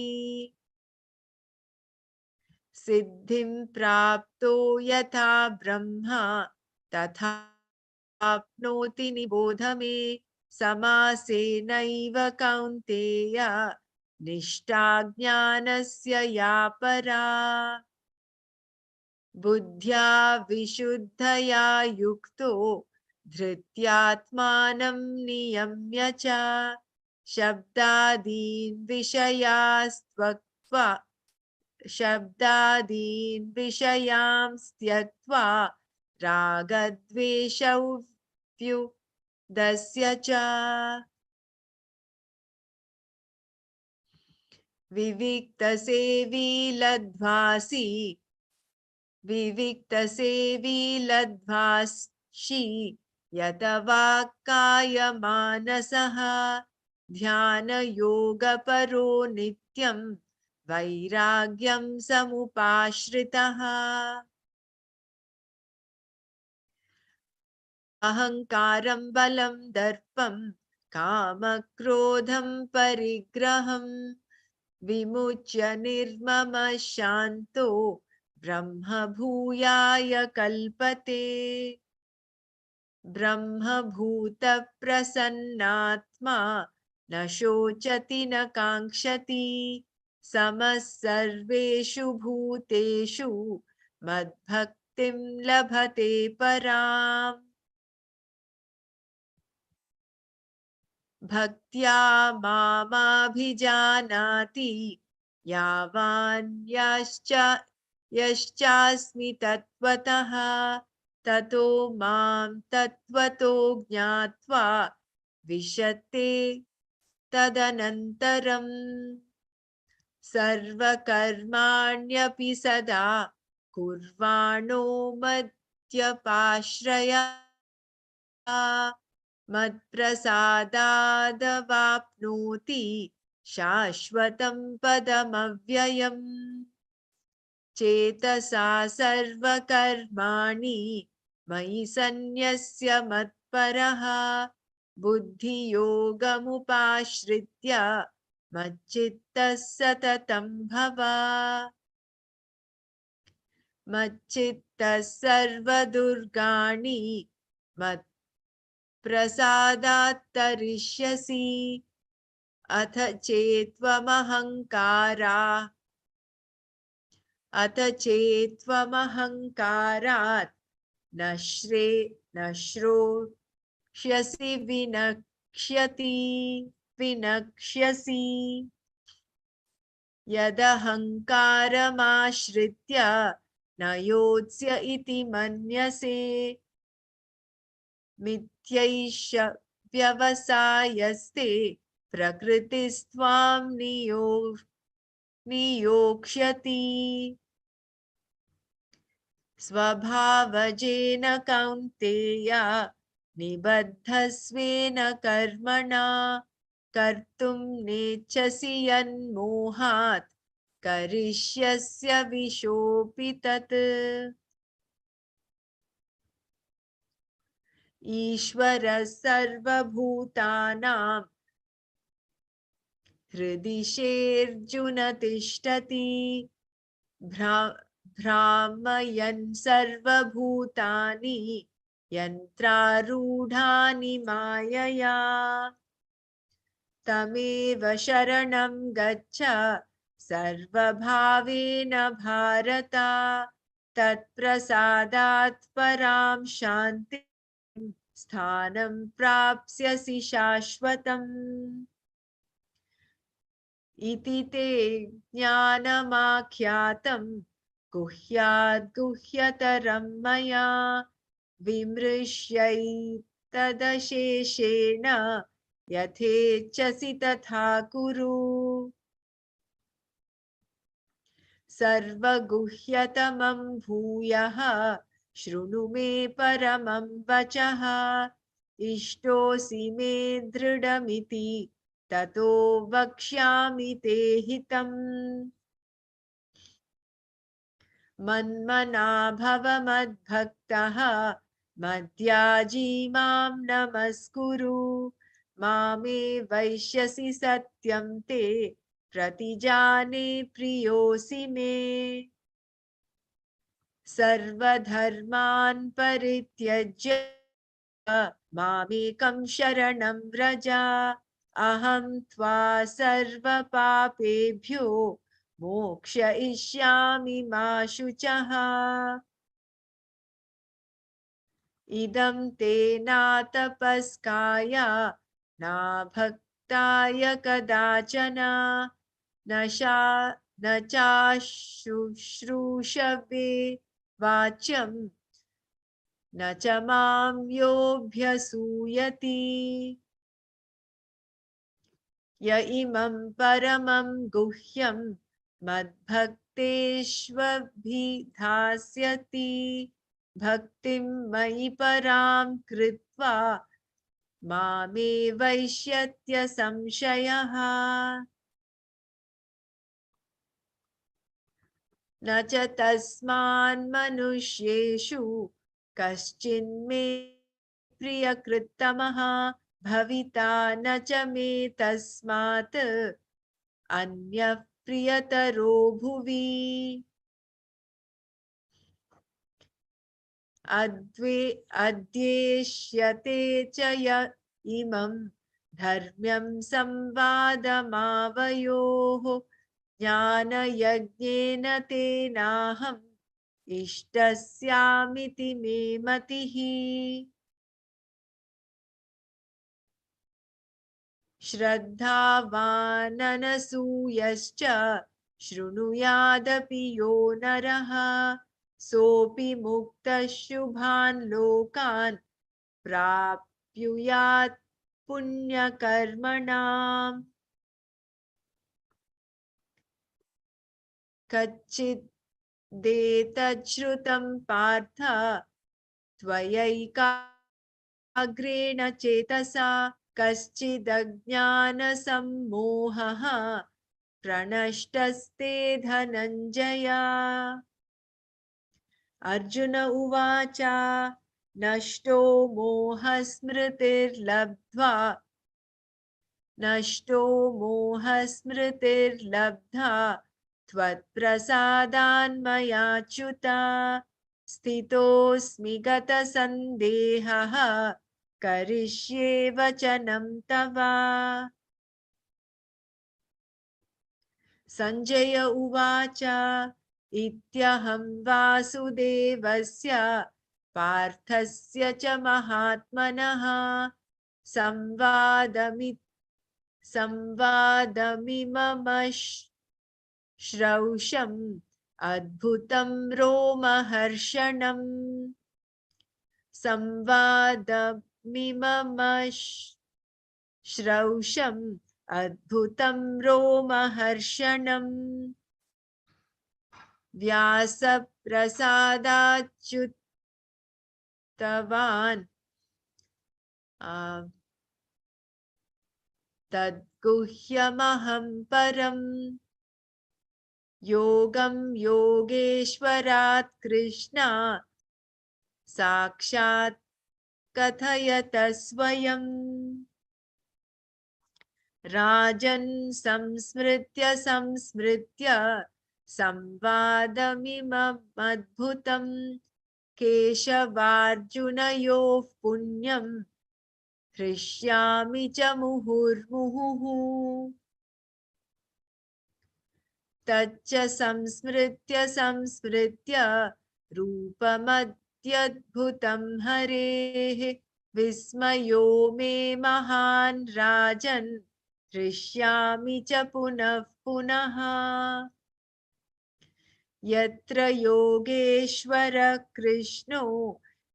सिद्धिं प्राप्तो यथा ब्रह्मा तथाप्नोति निबोध मे समासेनैव कौन्तेय निष्ठा ज्ञानस्य या परा बुद्ध्या विशुद्धया युक्तो धृत्यात्मानं नियम्य च शब्दादीन् विषयास्त्वक्त्वा शब्दादीन् विषयांस् त्यक्त्वा रागद्वेषौ व्युदस्य च विविक्तसेवी लध्वासि विविक्तसेवी लध्वासि यत वाक्कायमानसः ध्यानयोगपरो नित्यं वैराग्यं समुपाश्रितः अहङ्कारं बलं दर्पं कामक्रोधं परिग्रहं विमुच्य निर्ममः शान्तो ब्रह्मभूयाय कल्पते ब्रह्मभूतप्रसन्नात्मा न शोचति न काङ्क्षति समः सर्वेषु भूतेषु मद्भक्तिं लभते पराम् भक्त्या मामाभिजानाति यावान्यश्च यश्चास्मि तत्त्वतः ततो मां तत्त्वतो ज्ञात्वा विशते तदनन्तरम् सर्वकर्माण्यपि सदा कुर्वाणो मद्यपाश्रया मत्प्रसादादवाप्नोति शाश्वतं पदमव्ययम् चेतसा सर्वकर्माणि मयि सन्न्यस्य मत्परः बुद्धियोगमुपाश्रित्य मच्चित्तः सततं भव मच्चित्तः सर्वदुर्गाणि मत्प्रसादात् तरिष्यसि अथ चेत्त्वमहङ्कारात् न श्रोष्यसि विनक्ष्यसि यदहङ्कारमाश्रित्य न योत्स्य इति मन्यसे मिथ्यैष व्यवसायस्ते प्रकृतिस्त्वां नियोक्ष्यति स्वभावजेन कौन्तेय निबद्धस्वेन कर्मणा कर्तुं नेच्छसि यन्मोहात् करिष्यस्य विशोऽपि तत् ईश्वरः सर्वभूतानां हृदिशेऽर्जुन तिष्ठति भ्रामयन् सर्वभूतानि यन्त्रारूढानि मायया तमेव शरणं गच्छ सर्वभावेन भारत तत्प्रसादात् परां शान्तिं स्थानं प्राप्स्यसि शाश्वतम् इति ते ज्ञानमाख्यातं गुह्याद् गुह्यतरं मया विमृश्यैतदशेषेण यथेच्छसि तथा कुरु सर्वगुह्यतमं भूयः शृणु मे परमं वचः इष्टोऽसि मे दृढमिति ततो वक्ष्यामि ते हितम् मन्मना भव मद्भक्तः मद्याजी मां नमस्कुरु मामे वैश्यसि सत्यं ते प्रतिजाने प्रियोऽसि मे सर्वधर्मान् परित्यज्य मामेकं शरणं व्रज अहं त्वा सर्वपापेभ्यो मोक्षयिष्यामि मा शुचः इदं ते नातपस्काय न भक्ताय कदाचन न चाशुश्रूषवे वाच्यं न च मां योऽभ्यसूयति य इमं परमं गुह्यं मद्भक्तेष्वभिधास्यति भक्तिं मयि परां कृत्वा मामे वैष्यत्य संशयः न च तस्मान्मनुष्येषु कश्चिन्मे प्रियकृत्तमः भविता न च मे तस्मात् अन्यः प्रियतरो भुवि अद्वेष्यते च य इमं धर्म्यं संवादमावयोः ज्ञानयज्ञेन तेनाहम् इष्टस्यामिति मे मतिः श्रद्धावाननसूयश्च शृणुयादपि यो नरः सोऽपि मुक्तः शुभान् लोकान् प्राप्नुयात् पुण्यकर्मणाम् कच्चिदेतच्छ्रुतं पार्थ त्वयैकाग्रेण चेतसा कश्चिदज्ञानसम्मोहः प्रणष्टस्ते धनञ्जय अर्जुन उवाच नष्टो मोहस्मृतिर्लब्ध्वा मोहस्मृतिर्लब्धा त्वत्प्रसादान्मयाच्युत स्थितोऽस्मि गतसन्देहः करिष्ये वचनं तव सञ्जय उवाच इत्यहं वासुदेवस्य पार्थस्य च महात्मनः संवादमिममश्रौषम् अद्भुतं रोमहर्षणम् संवादमिममश्रौषम् अद्भुतं रोमहर्षणम् व्यासप्रसादाच्युतवान् तद्गुह्यमहं परम् योगं योगेश्वरात् कृष्णा साक्षात् कथयत स्वयं राजन् संस्मृत्य संवादमिममद्भुतं केशवार्जुनयोः पुण्यं हृष्यामि च मुहुर्मुहुः तच्च संस्मृत्य रूपमत्यद्भुतं हरेः विस्मयो मे महान् राजन् हृष्यामि च पुनः पुनः यत्र योगेश्वर कृष्णो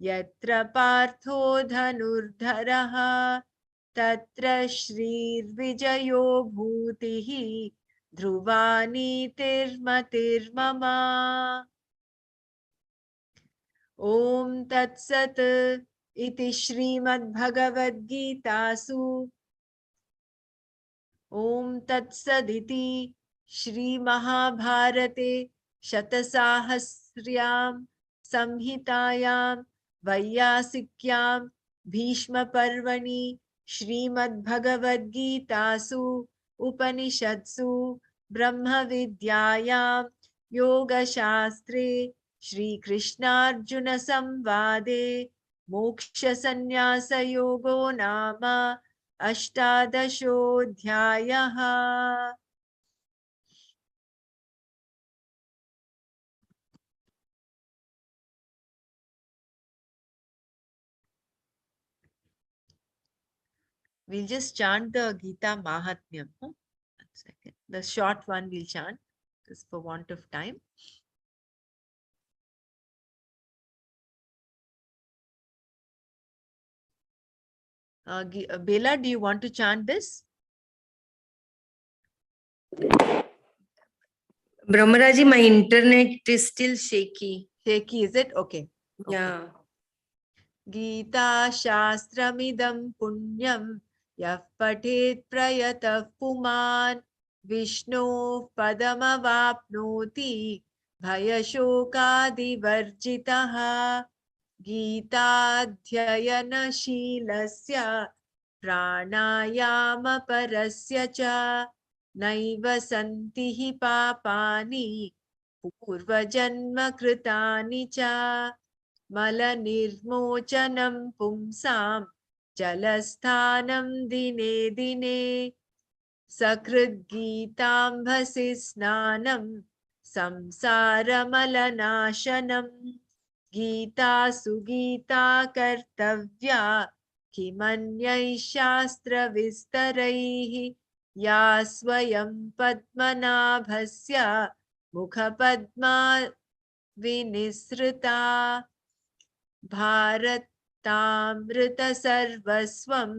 यत्र पार्थो धनुर्धरः तत्र श्रीर्विजयो भूतिः ध्रुवा नीतिर्मतिर्मम ॐ तत्सत् इति श्रीमद्भगवद्गीतासु ॐ तत्सदिति श्रीमहाभारते शतसाहस्र्यां संहितायां वैयासिक्यां भीष्मपर्वणि श्रीमद्भगवद्गीतासु उपनिषत्सु ब्रह्मविद्यायां योगशास्त्रे श्रीकृष्णार्जुनसंवादे मोक्षसंन्यासयोगो नाम अष्टादशोऽध्यायः We'll just chant the Gita Mahatmyam. Huh? 1 second. The short one we'll chant, just for want of time. Bela, do you want to chant this? Brahmaraji, my internet is still shaky. Shaky, is it? Okay. Yeah. Gita Shastramidam Punyam Yah Patet Prayatah Puman Vishnu Padamavapnoti Bhayashokadivarjitaha Gitaadhyayanashilasya Pranayamaparasya cha Naiva Santihi Papani Purvajanma Kritani cha मलनिर्मोचनं पुंसां जलस्थानं दिने दिने सकृद्गीताम्भसि स्नानं संसारमलनाशनं गीतासु गीता कर्तव्या किमन्यैः शास्त्रविस्तरैः या स्वयं पद्मनाभस्य मुखपद्मा विनिसृता भारतामृतसर्वस्वं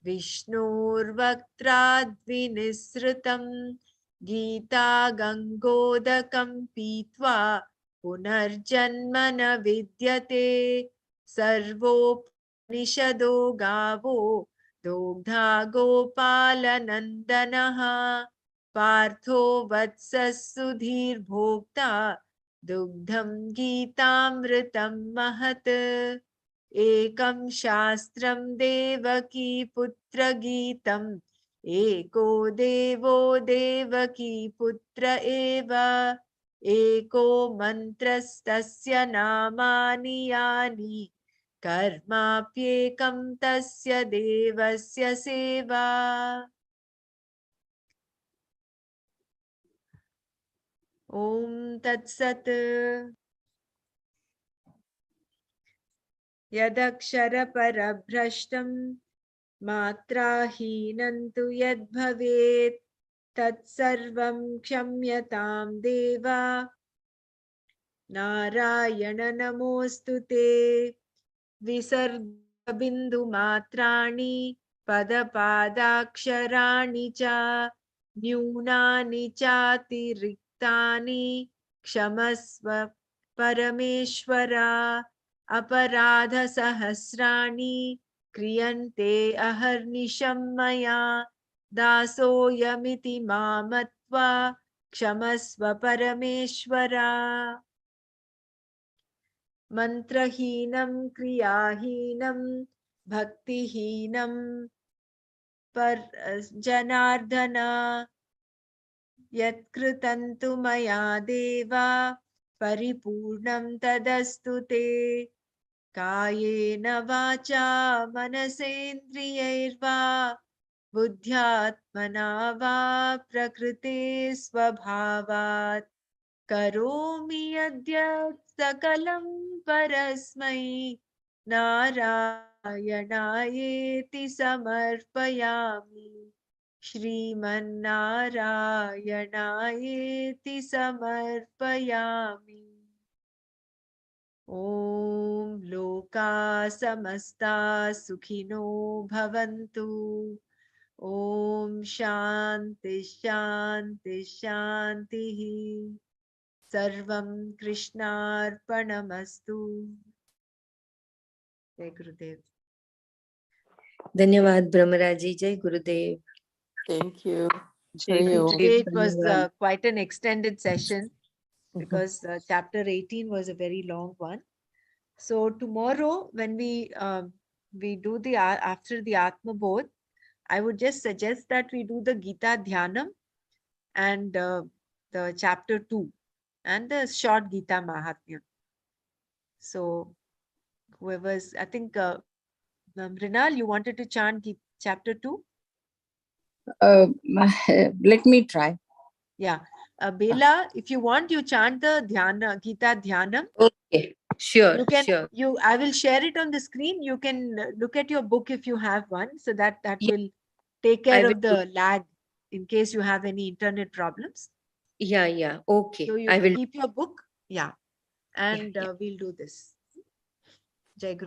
विष्णोर्वक्त्राद्विनिसृतं गीता गङ्गोदकं पीत्वा पुनर्जन्म न विद्यते सर्वोपनिषदो गावो दोग्धा गोपालनन्दनः पार्थो वत्सः सुधीर्भोक्ता दुग्धं गीतामृतं महत् एकं शास्त्रं देवकी पुत्रगीतम् एको देवो देवकी पुत्र एव एको मन्त्रस्तस्य नामानि यानि कर्माप्येकं तस्य देवस्य सेवा। ॐ तत्सत्। यदक्षरपरभ्रष्टं मात्राहीनं तु यद्भवेत् तत्सर्वं क्षम्यतां देवा नारायण नमोऽस्तु ते। विसर्गबिन्दुमात्राणि पदपादाक्षराणि च न्यूनानि चातिरिक्तानि क्षमस्व परमेश्वर। अपराधसहस्राणि क्रियन्ते अहर्निशं मया दासोऽयमिति मामत्वा क्षमस्व परमेश्वर। मन्त्रहीनं क्रियाहीनं भक्तिहीनं जनार्दन यत्कृतं तु मया देवा परिपूर्णं तदस्तु ते। कायेन वाचा मनसेन्द्रियैर्वा बुद्ध्यात्मना वा प्रकृते स्वभावात् करोमि यद्यत् सकलं परस्मै नारायणायेति समर्पयामि श्रीमन्नारायणायेति समर्पयामि। ॐ लोका समस्ता सुखिनो भवन्तु। ॐ शान्ति शान्ति शान्तिः। सर्वं कृष्णार्पणमस्तु। जय गुरुदेव। धन्यवाद ब्रह्मराजी, जय Gurudev. Thank you. Jai Hari Om. Today it was धन्यवाद। quite an extended session because chapter 18 was a very long one. So tomorrow when we do the after the Atma Bodh, I would just suggest that we do the Gita Dhyanam and the chapter 2 and the short Gita Mahatmya. So whoever's, I think Mrinal, you wanted to chant chapter 2? Let me try. Yeah. Bela, if you want, you chant the Dhyana, Gita Dhyanam. Okay, sure, You can, sure. I will share it on the screen. You can look at your book if you have one, so that Yeah, will take I care will of the lag in case you have any internet problems. Yeah, okay. So you I will. keep your book. Yeah. And Yeah. we'll do this. Jai Guru.